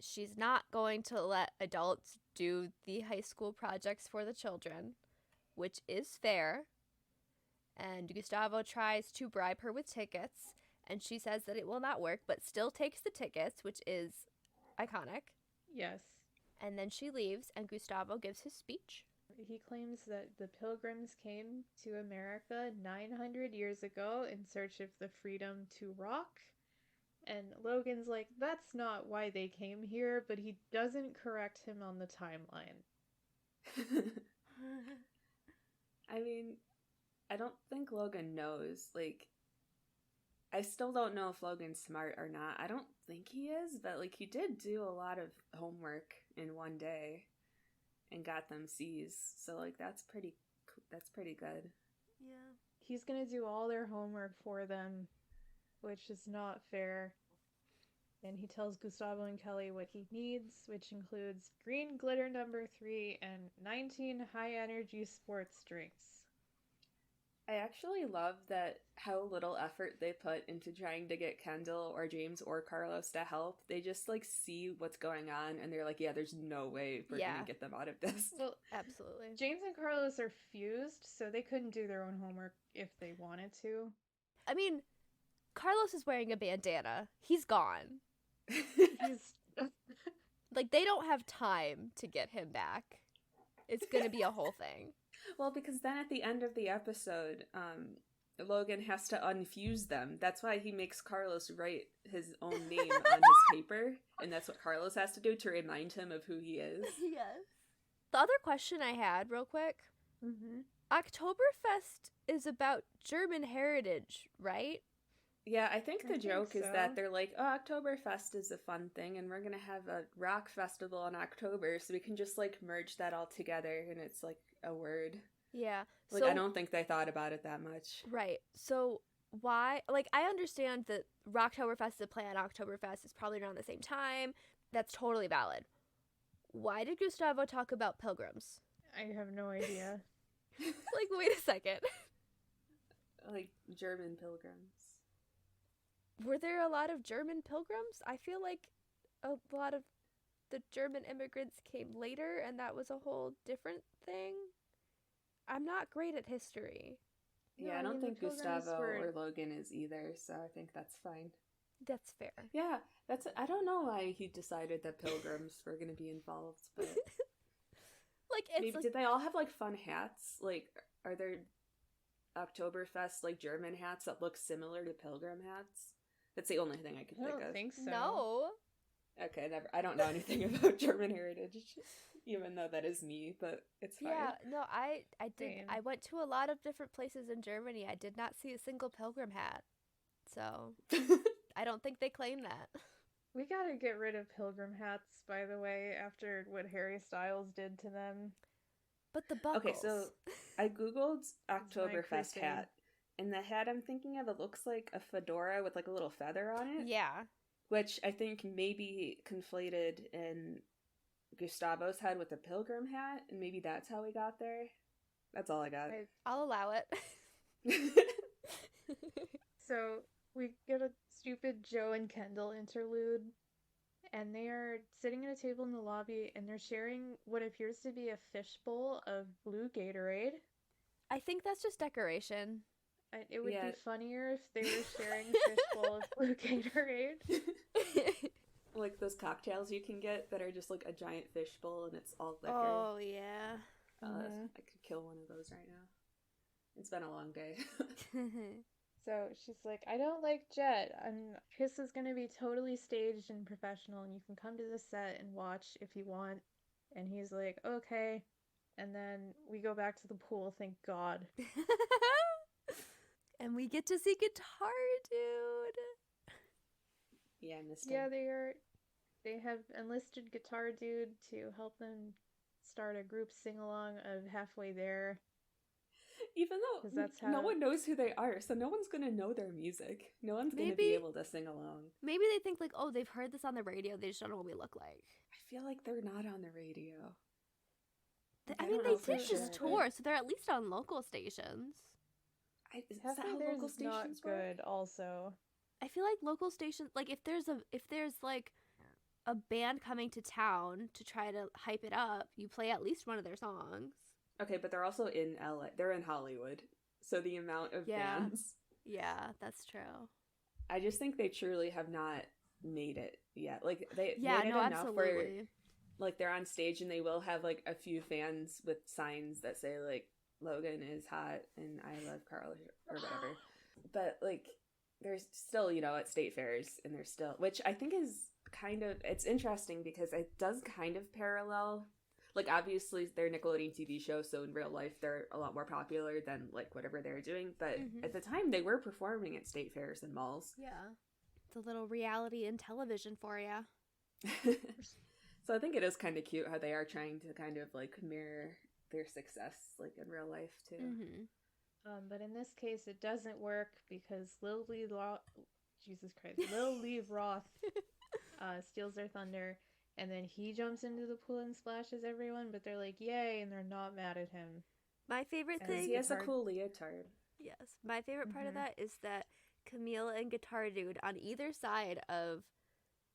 she's not going to let adults do the high school projects for the children, which is fair. And Gustavo tries to bribe her with tickets, and she says that it will not work, but still takes the tickets, which is iconic. Yes. And then she leaves, and Gustavo gives his speech. He claims that the Pilgrims came to America 900 years ago in search of the freedom to rock. And Logan's like, that's not why they came here, but he doesn't correct him on the timeline. I mean, I don't think Logan knows. Like, I still don't know if Logan's smart or not. I don't think he is, but, like, he did do a lot of homework in one day and got them C's. So, like, that's pretty good. Yeah. He's gonna do all their homework for them, which is not fair. And he tells Gustavo and Kelly what he needs, which includes green glitter number 3 and 19 high-energy sports drinks. I actually love that how little effort they put into trying to get Kendall or James or Carlos to help. They just, like, see what's going on, and they're like, yeah, there's no way we're gonna get them out of this. Well, absolutely. James and Carlos are fused, so they couldn't do their own homework if they wanted to. I mean, Carlos is wearing a bandana. He's gone. He's... Like, they don't have time to get him back. It's gonna be a whole thing. Well, because then at the end of the episode, Logan has to unfuse them. That's why he makes Carlos write his own name on his paper, and that's what Carlos has to do to remind him of who he is. Yes. The other question I had, real quick. Mm-hmm. Oktoberfest is about German heritage, right? Yeah, I think the joke is that they're like, oh, Oktoberfest is a fun thing, and we're gonna have a rock festival in October, so we can just, like, merge that all together, and it's, like, a word. Yeah. Like, I don't think they thought about it that much. Right. So why, like, I understand that Rocktoberfest is a play on Oktoberfest. It's probably around the same time. That's totally valid. Why did Gustavo talk about pilgrims? I have no idea. Like, wait a second. Like, German pilgrims. Were there a lot of German pilgrims? I feel like a lot of the German immigrants came later, and that was a whole different thing. I'm not great at history. Yeah, No, I don't think Gustavo were... or Logan is either, so I think that's fine. That's fair. Yeah, I don't know why he decided that pilgrims were going to be involved, but... Like, it's maybe, did they all have, like, fun hats? Like, are there Oktoberfest, like, German hats that look similar to pilgrim hats? That's the only thing I could think of. I don't think so. No. Okay, I don't know anything about German heritage, even though that is me, but it's fine. Yeah, no, I did. Same. I went to a lot of different places in Germany. I did not see a single pilgrim hat. So, I don't think they claim that. We gotta get rid of pilgrim hats, by the way, after what Harry Styles did to them. But the buckles. Okay, so I googled Oktoberfest crusade. hat, And the hat I'm thinking of, it looks like a fedora with like a little feather on it. Yeah. Which I think maybe conflated in Gustavo's head with the pilgrim hat, and maybe that's how we got there. That's all I got. I'll allow it. So we get a stupid Joe and Kendall interlude, and they are sitting at a table in the lobby, and they're sharing what appears to be a fishbowl of blue Gatorade. I think that's just decoration. It would Yeah. be funnier if they were sharing a fishbowl of blue Gatorade. Like those cocktails you can get that are just like a giant fishbowl and it's all liquor. Oh, yeah. I could kill one of those right now. It's been a long day. So she's like, I don't like Jet. This is going to be totally staged and professional, and you can come to the set and watch if you want. And he's like, okay. And then we go back to the pool, thank God. And we get to see Guitar Dude. Yeah, I missed him. Yeah, they have enlisted Guitar Dude to help them start a group sing-along of Halfway There. Even though 'Cause that's no how- one knows who they are, so no one's gonna know their music. No one's gonna be Maybe- able to sing along. Maybe they think, like, oh, they've heard this on the radio. They just don't know what we look like. I feel like they're not on the radio. I I mean, don't they know for did just sure. tour, so they're at least on local stations. Is that Halfway how There's local not stations work? good, also. I feel like local stations, like, if there's like a band coming to town to try to hype it up, you play at least one of their songs. Okay, but they're also in LA. They're in Hollywood. So the amount of Yeah. bands. Yeah, that's true. I just think they truly have not made it yet. Like they Yeah, made it no, enough absolutely. where like they're on stage and they will have like a few fans with signs that say like Logan is hot and I love Carl or whatever. But like there's still, at state fairs and there's still, which I think is kind of, it's interesting because it does kind of parallel, like obviously they're Nickelodeon TV show, so in real life they're a lot more popular than like whatever they're doing, but Mhm. at the time they were performing at state fairs and malls. Yeah. It's a little reality and television for you. So I think it is kind of cute how they are trying to kind of like mirror their success like in real life too. Mm-hmm. But in this case, it doesn't work because Lil Lee Roth steals their thunder, and then he jumps into the pool and splashes everyone, but they're like, yay, and they're not mad at him. My favorite And thing. He has a Guitar- cool leotard. Yes. My favorite part of Mhm. that is that Camille and Guitar Dude on either side of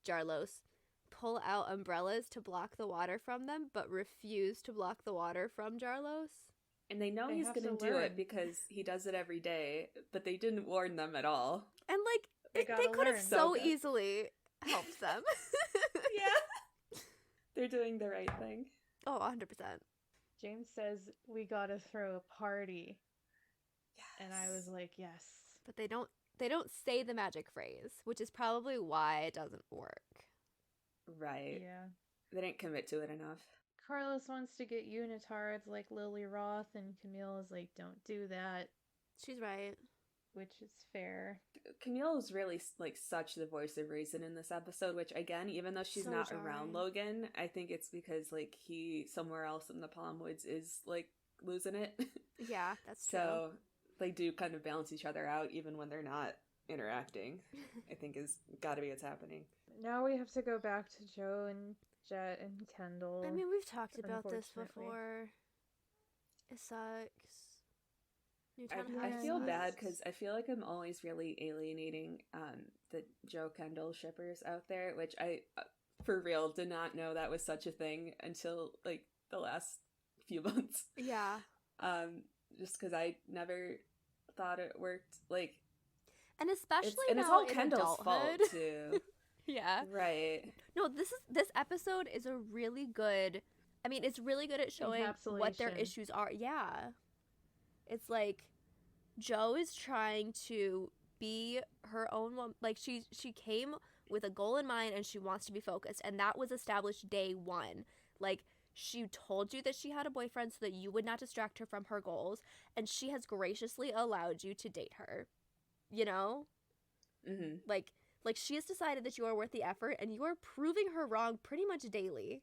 Jarlos pull out umbrellas to block the water from them, but refuse to block the water from Jarlos. And they know They he's have going to to do learn. it because he does it every day, but they didn't warn them at all. And like They they gotta could have learn. so So good. easily helped them. Yeah. They're doing the right thing. Oh, 100%. James says, we gotta throw a party. Yes. And I was like, yes. But they don't say the magic phrase, which is probably why it doesn't work. Right. Yeah. They didn't commit to it enough. Carlos wants to get unitards like Lily Roth, and Camille is like, don't do that, She's right. which is fair. Camille is really like such the voice of reason in this episode, which again, even though she's So not jarring. around Logan, I think it's because like he somewhere else in the Palm Woods is like losing it. Yeah, that's true. So they do kind of balance each other out even when they're not interacting. I think is got to be what's happening. Now we have to go back to Joe and Jet and Kendall. I mean, we've talked about this Unfortunately. before. It sucks. Newtown I High feel sucks. bad because I feel like I'm always really alienating the Joe Kendall shippers out there, which I for real did not know that was such a thing until like the last few months. Yeah. Just because I never thought it worked. Like And especially it's now all in Kendall's fault adulthood. too. Yeah. Right. No, this episode is a really good. I mean, it's really good at showing what their Encapsulation. issues are. Yeah. It's like Joe is trying to be her own like she came with a goal in mind and she wants to be focused, and that was established day one. Like she told you that she had a boyfriend so that you would not distract her from her goals, and she has graciously allowed you to date her. You know? Mm-hmm. Like she has decided that you are worth the effort, and you are proving her wrong pretty much daily.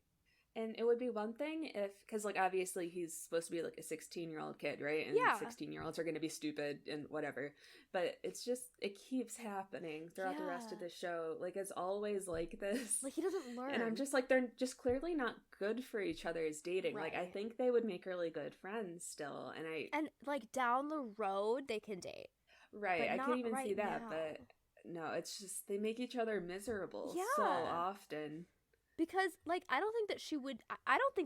And it would be one thing if, because, like, obviously he's supposed to be, like, a 16-year-old kid, right? And Yeah. 16-year-olds are going to be stupid and whatever. But it's just, it keeps happening throughout the rest of Yeah. the show. Like, it's always like this. Like, he doesn't learn. And I'm just like, they're just clearly not good for each other as dating. Like, I Right. think they would make really good friends still. And, like, down the road, they can date. Right, but I not could even see right that, now. but no, it's just, they make each other miserable so Yeah. often. Because, like, I don't think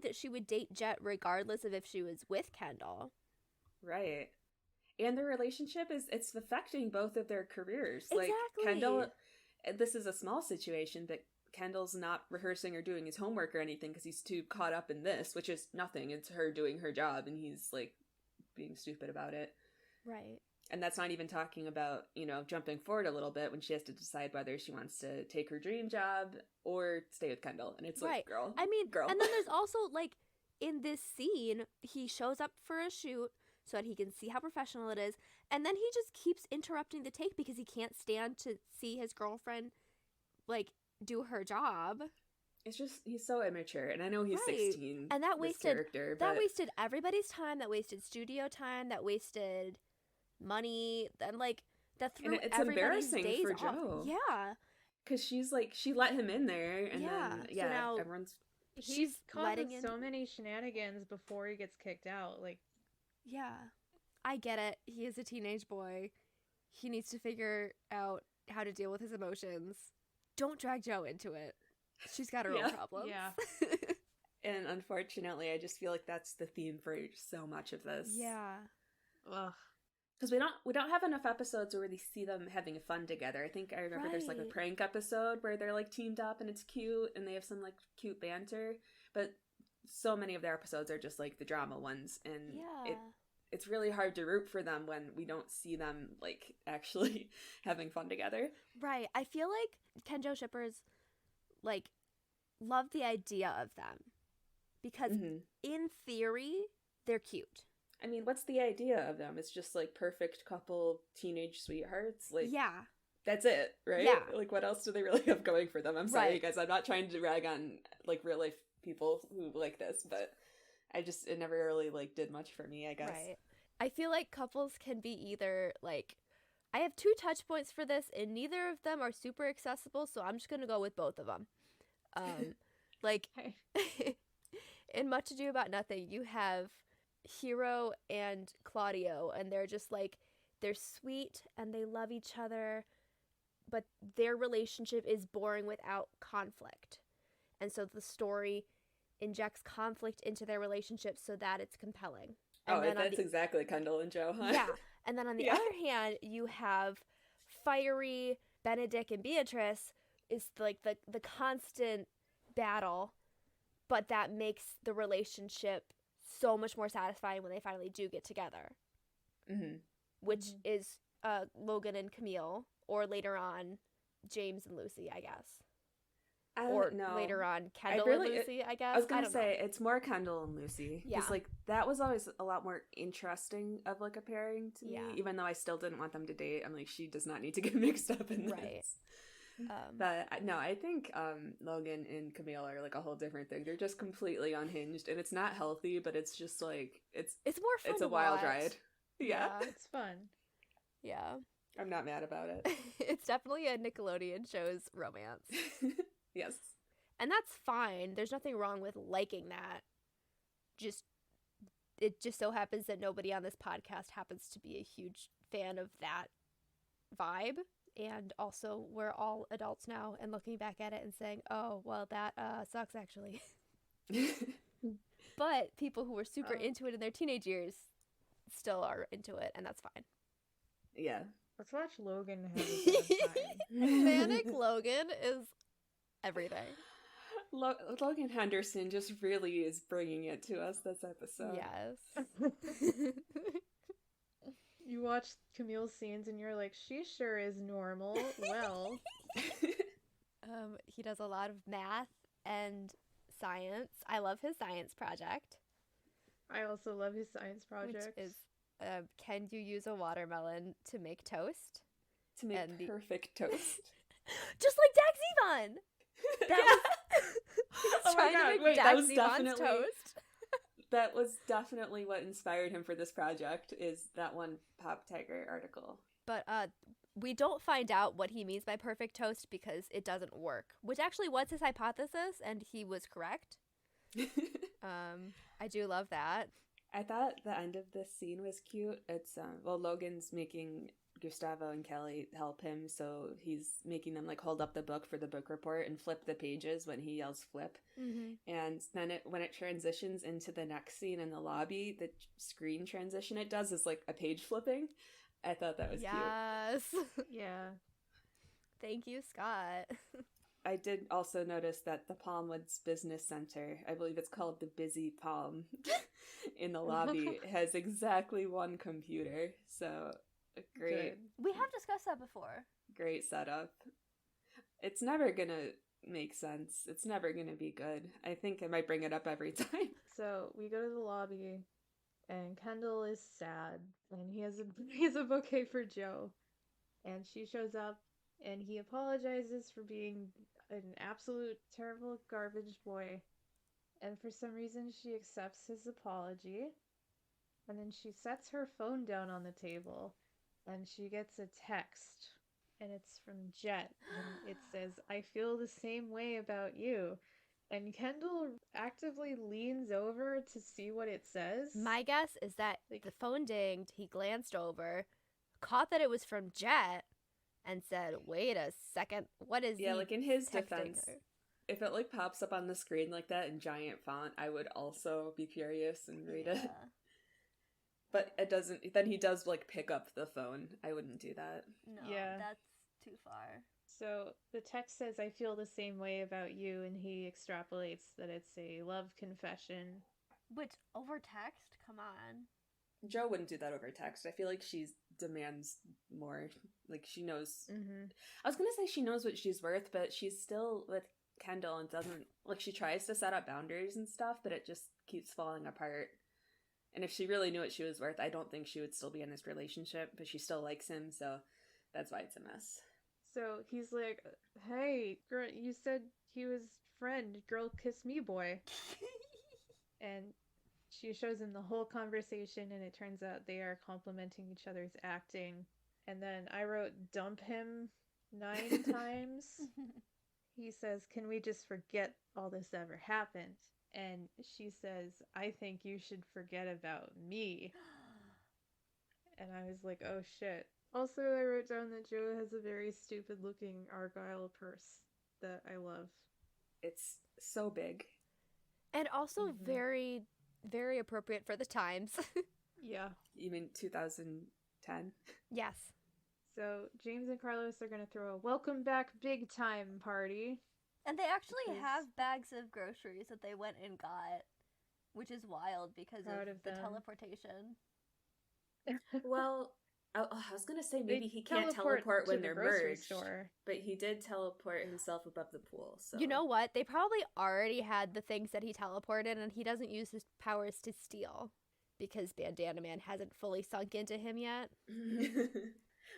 that she would date Jet regardless of if she was with Kendall. Right. And their relationship it's affecting both of their careers. Exactly. Like, Kendall, this is a small situation, but Kendall's not rehearsing or doing his homework or anything because he's too caught up in this, which is nothing. It's her doing her job, and he's, like, being stupid about it. Right. And that's not even talking about, you know, jumping forward a little bit when she has to decide whether she wants to take her dream job or stay with Kendall. And it's like, Right. girl. I mean, girl. and then there's also, like, in this scene, he shows up for a shoot so that he can see how professional it is, and then he just keeps interrupting the take because he can't stand to see his girlfriend, like, do her job. It's just, he's so immature. And I know he's Right. 16, And that this wasted character, that but wasted everybody's time, that wasted studio time, that wasted money, and, like, that threw it's everybody's embarrassing days for off. Joe. Yeah. because she's like, she let him in there, and Yeah, then, so yeah, now- everyone's, He's She's caught letting with in- so many shenanigans before he gets kicked out. Like, Yeah. I get it. He is a teenage boy. He needs to figure out how to deal with his emotions. Don't drag Joe into it. She's got her own Yeah. problems. Yeah. and unfortunately, I just feel like that's the theme for so much of this. Yeah. ugh. Because we don't have enough episodes where we see them having fun together. I think I remember there's like a Right. prank episode where they're like teamed up and it's cute and they have some like cute banter, but so many of their episodes are just like the drama ones, and Yeah. it's really hard to root for them when we don't see them like actually having fun together. Right. I feel like Kenjo shippers, like, love the idea of them. Because Mhm. in theory, they're cute. I mean, what's the idea of them? It's just like perfect couple teenage sweethearts. Like, Yeah. that's it, right? Yeah. Like, what else do they really have going for them? I'm sorry, Right. guys. I'm not trying to rag on like real life people who like this, but it never really like did much for me, I guess. Right. I feel like couples can be either, like, I have 2 touch points for this, and neither of them are super accessible, so I'm just going to go with both of them. Like, Hey. in Much Ado About Nothing, you have Hiro and Claudio, and they're just, like, they're sweet, and they love each other, but their relationship is boring without conflict. And so the story injects conflict into their relationship so that it's compelling. And then on That's the- exactly Kendall and Joe, huh? yeah. And then on the Yeah. other hand, you have fiery Benedict and Beatrice is like the constant battle, but that makes the relationship so much more satisfying when they finally do get together, Mm-hmm. which Mhm. is Logan and Camille, or later on James and Lucy, I guess. Or later on Kendall really- and Lucy, I guess. I was gonna don't say know. it's more Kendall and Lucy. Yeah. Because like that was always a lot more interesting of like a pairing to me. Yeah. Even though I still didn't want them to date. I'm like, she does not need to get mixed up in Right. this. But no, I think Logan and Camille are like a whole different thing. They're just completely unhinged, and it's not healthy. But it's just like it's It's more fun. it's to a wild watch. ride. Yeah. It's fun. Yeah. I'm not mad about it. It's definitely a Nickelodeon show's romance. Yes. And that's fine. There's nothing wrong with liking that. It just so happens that nobody on this podcast happens to be a huge fan of that vibe. And also, we're all adults now and looking back at it and saying, oh, well, that sucks, actually. But people who were super Oh. into it in their teenage years still are into it, and that's fine. Yeah. Let's watch Logan have a bad time. Manic Logan is everything. Logan Henderson just really is bringing it to us this episode. Yes. You watch Camille's scenes and you're like, she sure is normal. Well, He does a lot of math and science. I love his science project, I also love his science projects. which is can you use a watermelon to make toast? To make And the- perfect toast. Just like Dax Evon! That He's Oh my trying God, to make wait, that was Daxi Von's definitely- toast. That was definitely what inspired him for this project, is that one Pop Tiger article. But we don't find out what he means by perfect toast because it doesn't work, which actually was his hypothesis, and he was correct. I do love that. I thought the end of this scene was cute. It's Logan's making Gustavo and Kelly help him, so he's making them like hold up the book for the book report and flip the pages when he yells flip. And then when it transitions into the next scene in the lobby, the screen transition it does is like a page flipping. I thought that was cute. Yes. Yeah. Thank you, Scott. I did also notice that the Palmwoods Business Center, I believe it's called the Busy Palm, in the lobby, has exactly one computer. So, great. Good. We have discussed that before. Great setup. It's never gonna make sense. It's never gonna be good. I think I might bring it up every time. So we go to the lobby, and Kendall is sad, and he has a bouquet for Joe, and she shows up, and he apologizes for being an absolute terrible garbage boy, and for some reason she accepts his apology, and then she sets her phone down on the table, and she gets a text, and it's from Jet, and it says, "I feel the same way about you." And Kendall actively leans over to see what it says. My guess is that the phone dinged, he glanced over, caught that it was from Jet, and said, "Wait a second, what is Yeah, he like in his texting defense, her?" if it like pops up on the screen like that in giant font, I would also be curious and read it. Yeah. But it doesn't. Then he does like pick up the phone. I wouldn't do that. No, Yeah. that's too far. So the text says, "I feel the same way about you," and he extrapolates that it's a love confession. Which, over text? Come on. Joe wouldn't do that over text. I feel like she demands more. Like she knows. Mm-hmm. I was gonna say she knows what she's worth, but she's still with Kendall and doesn't like. She tries to set up boundaries and stuff, but it just keeps falling apart. And if she really knew what she was worth, I don't think she would still be in this relationship. But she still likes him, so that's why it's a mess. So he's like, "Hey, girl, you said he was friend. Girl, kiss me, boy." And she shows him the whole conversation, and it turns out they are complimenting each other's acting. And then I wrote, "Dump him 9 times." He says, "Can we just forget all this ever happened?" And she says, "I think you should forget about me." And I was like, oh shit. Also, I wrote down that Joe has a very stupid looking Argyle purse that I love. It's so big. And also Mhm. very, very appropriate for the times. Yeah. You mean 2010? Yes. So James and Carlos are gonna throw a welcome back big time party. And they actually Because- have bags of groceries that they went and got, which is wild because Proud of of the them. teleportation. Well, I was gonna say maybe They he can't teleport to when the they're grocery merged, store. but he did teleport himself above the pool. So You know what? They probably already had the things that he teleported, and he doesn't use his powers to steal because Bandana Man hasn't fully sunk into him yet.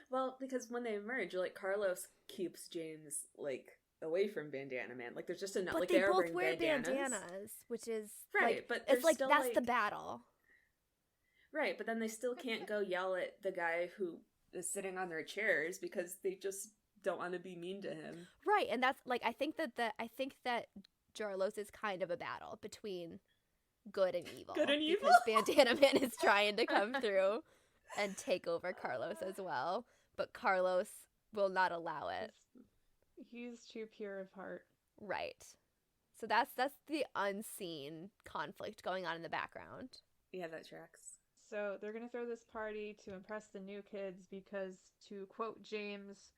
Well, because when they merge, like Carlos keeps James like away from Bandana Man. Like there's just enough. But like they are both wearing wear bandanas, which is right? like, but it's there's like still, that's the battle. Right, but then they still can't go yell at the guy who is sitting on their chairs because they just don't want to be mean to him. Right, and that's like I think that Jarlos is kind of a battle between good and evil. Good and evil? Because Bandana Man is trying to come through and take over Carlos as well, but Carlos will not allow it. He's too pure of heart. Right. So that's the unseen conflict going on in the background. Yeah, that tracks. So they're gonna throw this party to impress the new kids because, to quote James,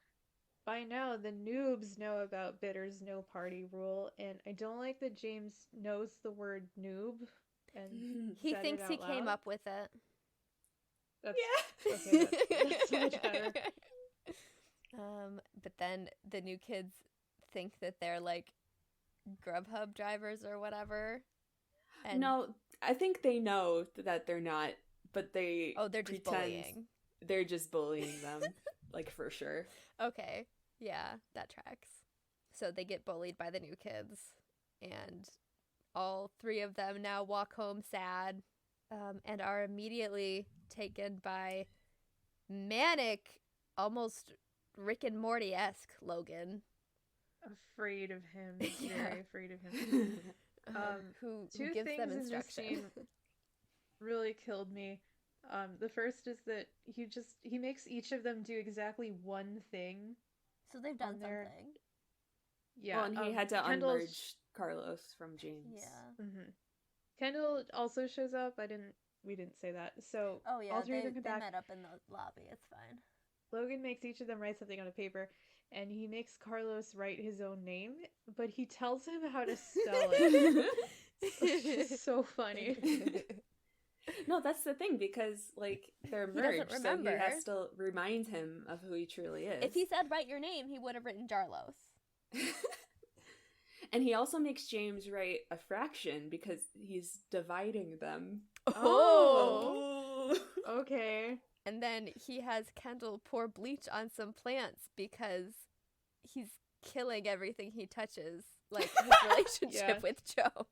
"By now the noobs know about Bitter's no party rule," and I don't like that James knows the word noob and He said thinks it he out came loud. up with it. That's Yeah. okay. That's much better. But then the new kids think that they're like Grubhub drivers or whatever. And No, I think they know that they're not, but they they're just pretend bullying. They're just bullying them, like for sure. Okay. Yeah, that tracks. So they get bullied by the new kids. and all three of them now walk home sad, and are immediately taken by manic, almost Rick and Morty-esque Logan. Afraid of him. Yeah. Very afraid of him. Who Two gives things them in this instruction. scene really killed me. The first is that he makes each of them do exactly one thing. So they've done on their- something. Yeah, Well, and he had to Kendall's- unmerge Carlos from James. Yeah. Mhm. Kendall also shows up. We didn't say that. So Oh yeah, all three they, of them come back. met up in the lobby. It's fine. Logan makes each of them write something on a paper, and he makes Carlos write his own name, but he tells him how to spell it. Which is so funny. No, that's the thing, because like they're He doesn't merged, so remember. he has to remind him of who he truly is. If he said write your name, he would have written Jarlos. And he also makes James write a fraction because he's dividing them. Oh. Okay. And then he has Kendall pour bleach on some plants because he's killing everything he touches, like his relationship Yeah. with Joe.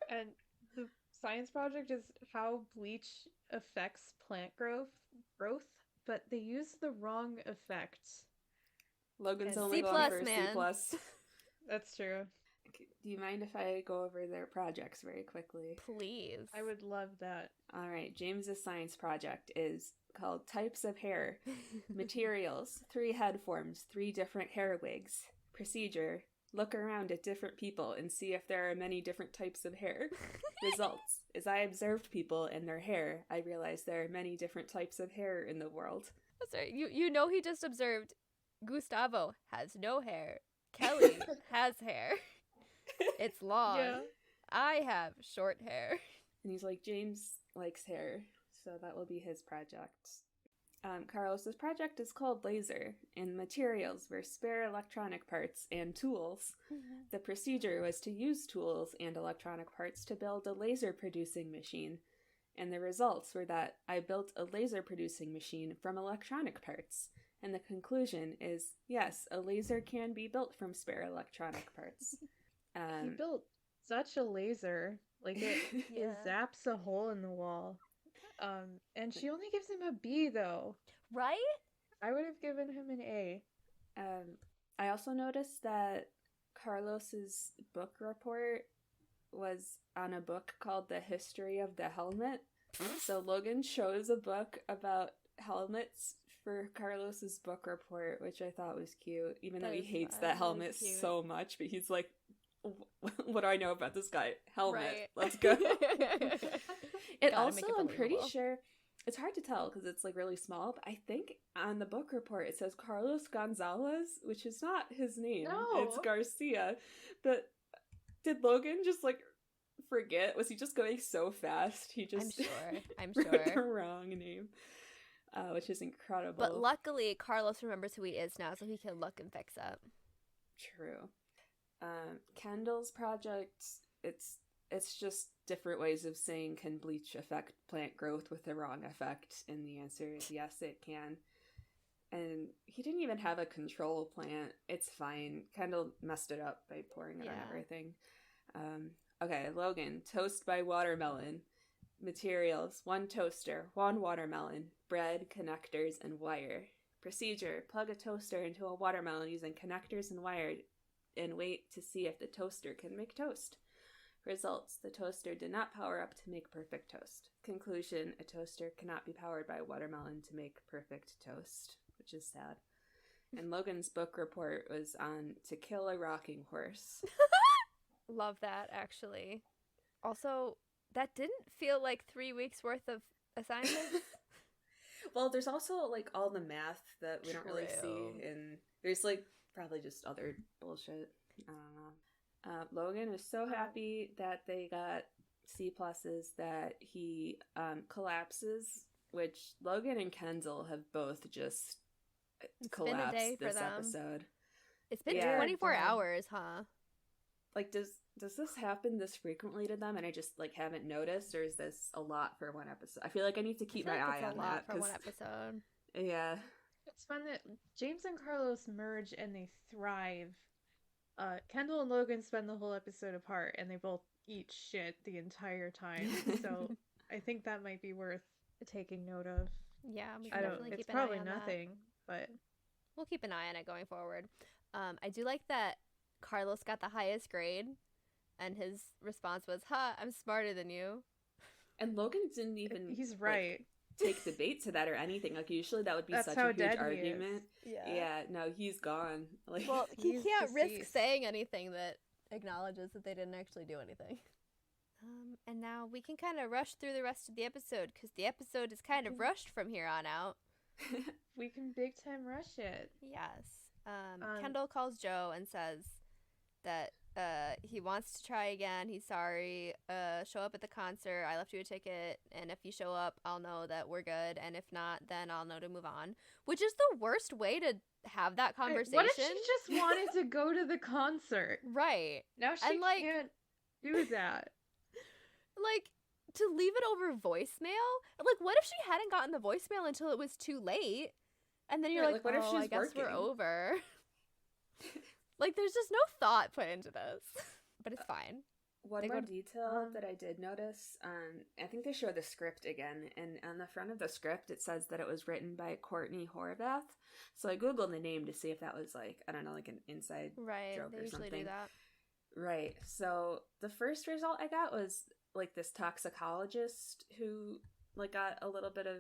And the science project is how bleach affects plant growth, but they use the wrong effect. Logan's And only C+, going for a man. C+. That's true. Do you mind if I go over their projects very quickly? Please. I would love that. All right, James's science project is called Types of Hair. Materials, 3 head forms, 3 different hair wigs. Procedure, look around at different people and see if there are many different types of hair. Results, as I observed people and their hair, I realized there are many different types of hair in the world. Sorry, you know he just observed Gustavo has no hair. Kelly has hair. It's long. Yeah. I have short hair. And he's like, James likes hair, so that will be his project. Carlos's project is called Laser, and materials were spare electronic parts and tools. The procedure was to use tools and electronic parts to build a laser-producing machine, and the results were that I built a laser-producing machine from electronic parts. And the conclusion is, yes, a laser can be built from spare electronic parts. He built such a laser. Like it Yeah. zaps a hole in the wall. And she only gives him a B though. Right? I would have given him an A. I also noticed that Carlos's book report was on a book called The History of the Helmet. So Logan chose a book about helmets for Carlos's book report, which I thought was cute, even though That he is hates fun. that That is helmet cute. so much. But he's like, what do I know about this guy? Helmet. Right. Let's go. It Gotta also, make it I'm pretty believable. sure, it's hard to tell because it's like really small, but I think on the book report it says Carlos Gonzalez, which is not his name. No. It's Garcia. But did Logan just like forget? Was he just going so fast? He just I'm wrote the sure. wrong name, which is incredible. But luckily, Carlos remembers who he is now, so he can look and fix it. True. Kendall's project, it's just different ways of saying, can bleach affect plant growth with the wrong effect? And the answer is yes, it can. And he didn't even have a control plant. It's fine. Kendall messed it up by pouring it on Yeah. everything. Okay, Logan, toast by watermelon. Materials, 1 toaster, 1 watermelon, bread, connectors, and wire. Procedure, plug a toaster into a watermelon using connectors and wire and wait to see if the toaster can make toast. Results, the toaster did not power up to make perfect toast. Conclusion, a toaster cannot be powered by a watermelon to make perfect toast, which is sad. And Logan's book report was on To Kill a Rocking Horse. Love that, actually. Also, that didn't feel like 3 weeks worth of assignments. Well, there's also like all the math that we don't really True. see, and there's like probably just other bullshit. I don't know. Logan is so happy that they got C pluses that he collapses, which Logan and Kendall have both just It's been a collapsed day for this them. episode. It's been Yeah. 24 Done. hours, huh? Like, does this happen this frequently to them, and I just like haven't noticed, or is this a lot for one episode? I feel like I need to keep I feel my like eye it's on a lot that. for 'Cause- one episode. Yeah. It's fun that James and Carlos merge and they thrive. Kendall and Logan spend the whole episode apart, and they both eat shit the entire time. So I think that might be worth taking note of. Yeah, we I can don't. definitely It's keep an eye probably on that. nothing, but We'll keep an eye on it going forward. I do like that Carlos got the highest grade, and his response was, "Ha, I'm smarter than you." And Logan didn't even he's right. take the bait to that or anything. Like usually that would be That's such how a huge dead he argument. is. Yeah, no, he's gone. Like, Well, he He's can't risk deceased. saying anything that acknowledges that they didn't actually do anything. And now we can kind of rush through the rest of the episode because the episode is kind of rushed from here on out. We can big time rush it. Yes. Kendall calls Joe and says that he wants to try again. He's sorry. Show up at the concert. I left you a ticket, and if you show up, I'll know that we're good. And if not, then I'll know to move on. Which is the worst way to have that conversation. What if she just wanted to go to the concert? Right. Now she And, like- can't do that. Like, to leave it over voicemail? Like, what if she hadn't gotten the voicemail until it was too late? And then you're Right, like, like, what if oh, I she's guess we're working? over. Like, there's just no thought put into this. But it's fine. one They more go- detail that I did notice, I think they show the script again, and on the front of the script it says that it was written by Courtney Horvath. So I googled the name to see if that was like, I don't know, like an inside Right. joke They or usually something. do that. Right. So the first result I got was like this toxicologist who like got a little bit of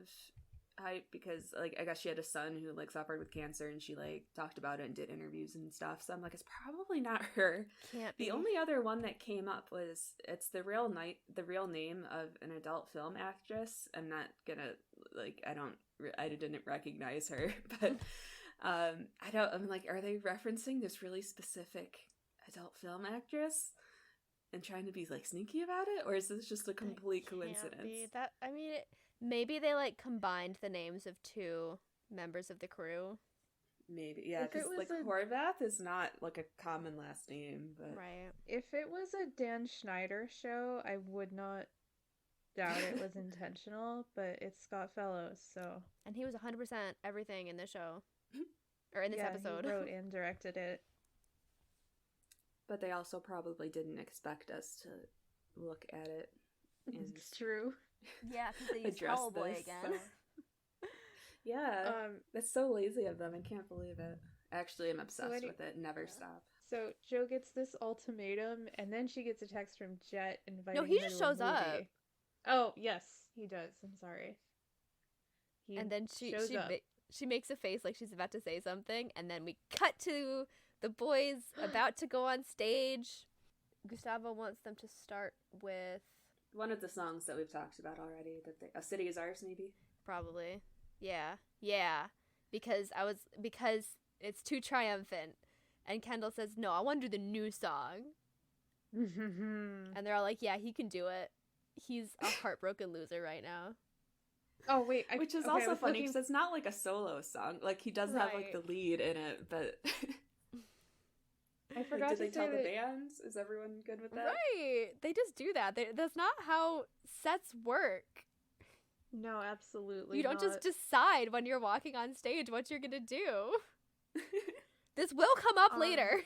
hype because like I guess she had a son who like suffered with cancer and she like talked about it and did interviews and stuff. So I'm like, it's probably not her. Can't be. The only other one that came up was it's the real name of an adult film actress. I'm not gonna like I didn't recognize her, but I'm like, are they referencing this really specific adult film actress and trying to be like sneaky about it, or is this just a complete Can't coincidence? be. That, I mean, maybe they like combined the names of two members of the crew. Maybe, yeah, If it because was like a- Horvath is not like a common last name, but Right. If it was a Dan Schneider show, I would not doubt it was intentional, but it's Scott Fellows, so And he was 100% everything in the show. Or in this yeah, episode. he wrote and directed it. but they also probably didn't expect us to look at it and It's true. Yeah, because they used address Hellboy this. again. So. Yeah, that's so lazy of them. I can't believe it. Actually, I'm obsessed any- with it. Never stop. So Joe gets this ultimatum, and then she gets a text from Jet inviting No, he her just to a shows up. movie. Oh, yes, he does. I'm sorry. He And then shows up. she makes a face like she's about to say something, and then we cut to the boys about to go on stage. Gustavo wants them to start with One of the songs that we've talked about already, A City Is Ours, maybe? probably, yeah, because it's too triumphant, and Kendall says no, I want to do the new song, and they're all like, yeah, he can do it. He's a heartbroken loser right now. Oh wait, Which is okay, I also was funny looking- because it's not like a solo song. Like, he does have like Right. the lead in it, but I like, forgot did to they say tell the that. bands? Is everyone good with that? Right, they just do that. That's not how sets work. No, absolutely. You don't just decide when you're walking on stage what you're gonna do. This will come up later.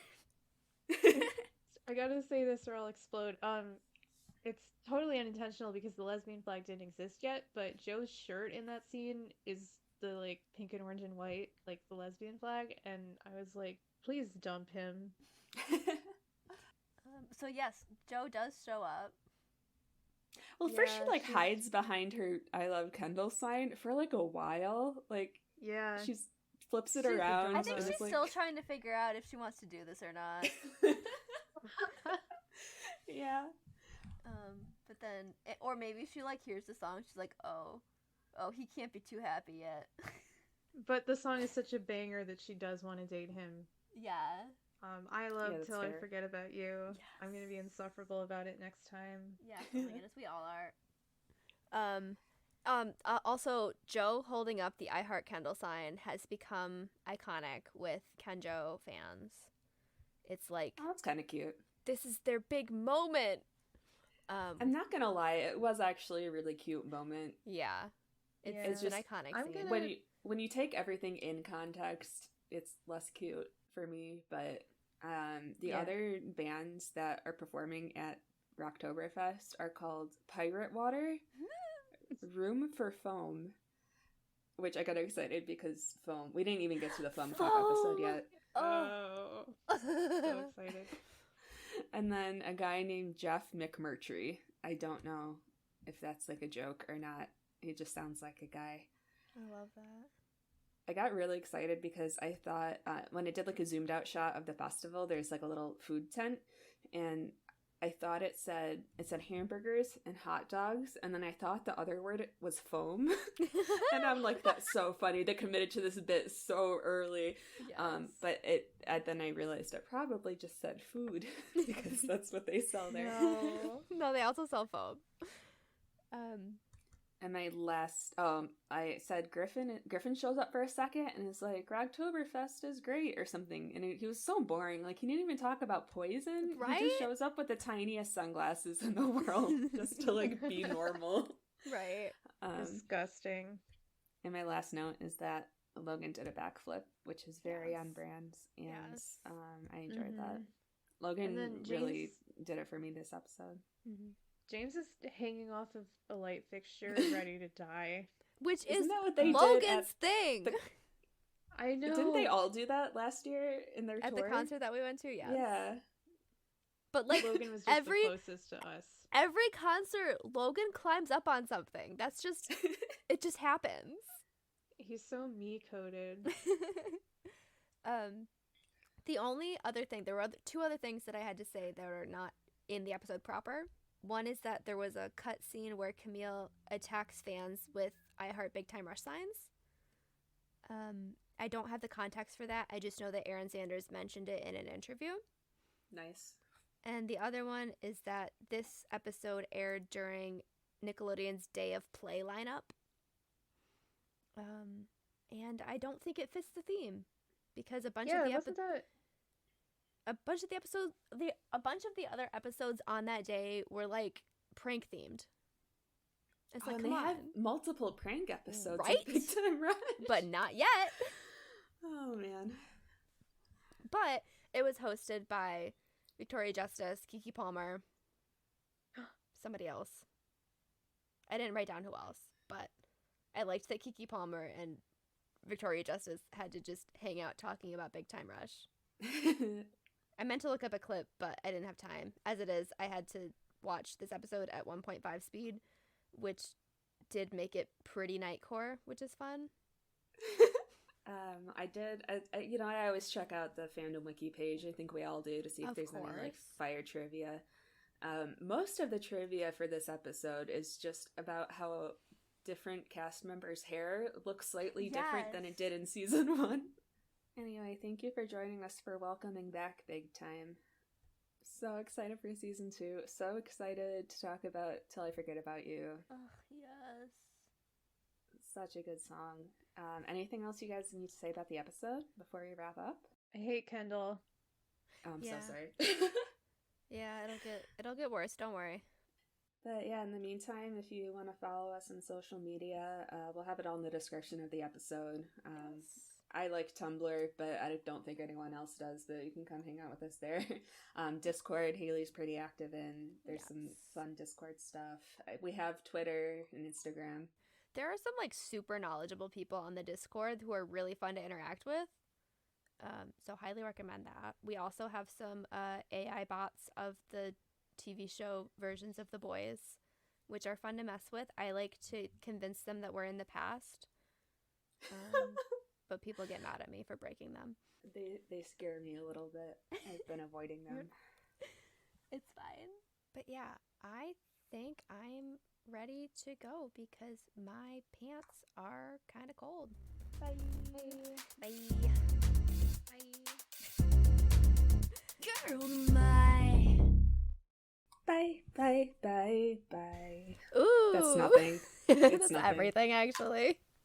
I gotta say this or I'll explode. It's totally unintentional because the lesbian flag didn't exist yet, but Joe's shirt in that scene is the like pink and orange and white, like the lesbian flag, and I was like, please dump him. So yes, Joe does show up. Well, first Yeah, she like she's- hides behind her "I love Kendall" sign for like a while. Like Yeah. she flips it She's the around. drama. I think and she's it's like... still trying to figure out if she wants to do this or not. Yeah. But then, or maybe she like hears the song. She's like, oh, he can't be too happy yet. But the song is such a banger that she does want to date him. Yeah. I love that's Till I fair. Forget About You. I'm gonna be insufferable about it next time. Yeah. Oh my goodness, we all are. Also, Joe holding up the I Heart Kendall sign has become iconic with Kenjo fans. It's like, Oh, that's kind of cute. this is their big moment. I'm not gonna lie, it was actually a really cute moment. Yeah. It's, Yeah. it's It's an just- iconic I'm scene. gonna- When you take everything in context, it's less cute for me. But The Yeah. other bands that are performing at Rocktoberfest are called Pirate Water, Room for Foam, which I got excited because foam. We didn't even get to the foam cup episode yet. Oh, so excited. And then a guy named Jeff McMurtry. I don't know if that's like a joke or not. He just sounds like a guy. I love that. I got really excited because I thought when it did like a zoomed out shot of the festival, there's like a little food tent, and I thought it said hamburgers and hot dogs, and then I thought the other word was foam, and I'm like, that's so funny. They committed to this bit so early, Yes. but then I realized it probably just said food because that's what they sell there. No, they also sell foam. And my last, I said Griffin shows up for a second and is like, Rocktoberfest is great or something. And he was so boring. Like, he didn't even talk about poison. Right? He just shows up with the tiniest sunglasses in the world just to, like, be normal. Right. Disgusting. And my last note is that Logan did a backflip, which is very Yes. on brand. And Yes. I enjoyed that. Mhm. Logan And then really James- did it for me this episode. Mm-hmm. James is hanging off of a light fixture, ready to die. Which Isn't is that what they did Logan's at thing. the- I know. Didn't they all do that last year in their At tour? the concert that we went to, yes. Yeah. But like Logan was just every the closest to us. every concert, Logan climbs up on something. That's just it just happens. He's so me-coded. The only other thing, there were two other things that I had to say that are not in the episode proper. One is that there was a cut scene where Camille attacks fans with "I Heart Big Time Rush" signs. I don't have the context for that. I just know that Aaron Sanders mentioned it in an interview. Nice. And the other one is that this episode aired during Nickelodeon's Day of Play lineup. And I don't think it fits the theme because a bunch of the wasn't that... a bunch of the other episodes on that day were like prank themed. It's like, and come they on, had multiple prank episodes Right? of Big Time Rush. but not yet. Oh, man. But it was hosted by Victoria Justice, Keke Palmer, somebody else. I didn't write down who else, but I liked that Keke Palmer and Victoria Justice had to just hang out talking about Big Time Rush. I meant to look up a clip, but I didn't have time. As it is, I had to watch this episode at 1.5 speed, which did make it pretty nightcore, which is fun. I did. I always check out the fandom wiki page. I think we all do to see if Of there's any like course. fire trivia. Most of the trivia for this episode is just about how different cast members' hair looks slightly different than it Yes. did in season 1. Anyway, thank you for joining us for welcoming back Big Time. So excited for season 2. So excited to talk about Till I Forget About You. Oh, yes. Such a good song. Anything else you guys need to say about the episode before we wrap up? I hate Kendall. Oh, I'm Yeah. so sorry. Yeah, it'll get worse, don't worry. But yeah, in the meantime, if you want to follow us on social media, we'll have it all in the description of the episode. I like Tumblr, but I don't think anyone else does, but you can come hang out with us there. Discord, Haley's pretty active in. There's some Yes. fun Discord stuff. We have Twitter and Instagram. There are some like super knowledgeable people on the Discord who are really fun to interact with. So highly recommend that. We also have some AI bots of the TV show versions of The Boys, which are fun to mess with. I like to convince them that we're in the past. But people get mad at me for breaking them. They scare me a little bit. I've been avoiding them. It's fine. But yeah, I think I'm ready to go because my pants are kind of cold. Bye. Bye. Bye. Girl, my. Bye, bye, bye, bye. Ooh. That's nothing. It's That's nothing. everything, actually.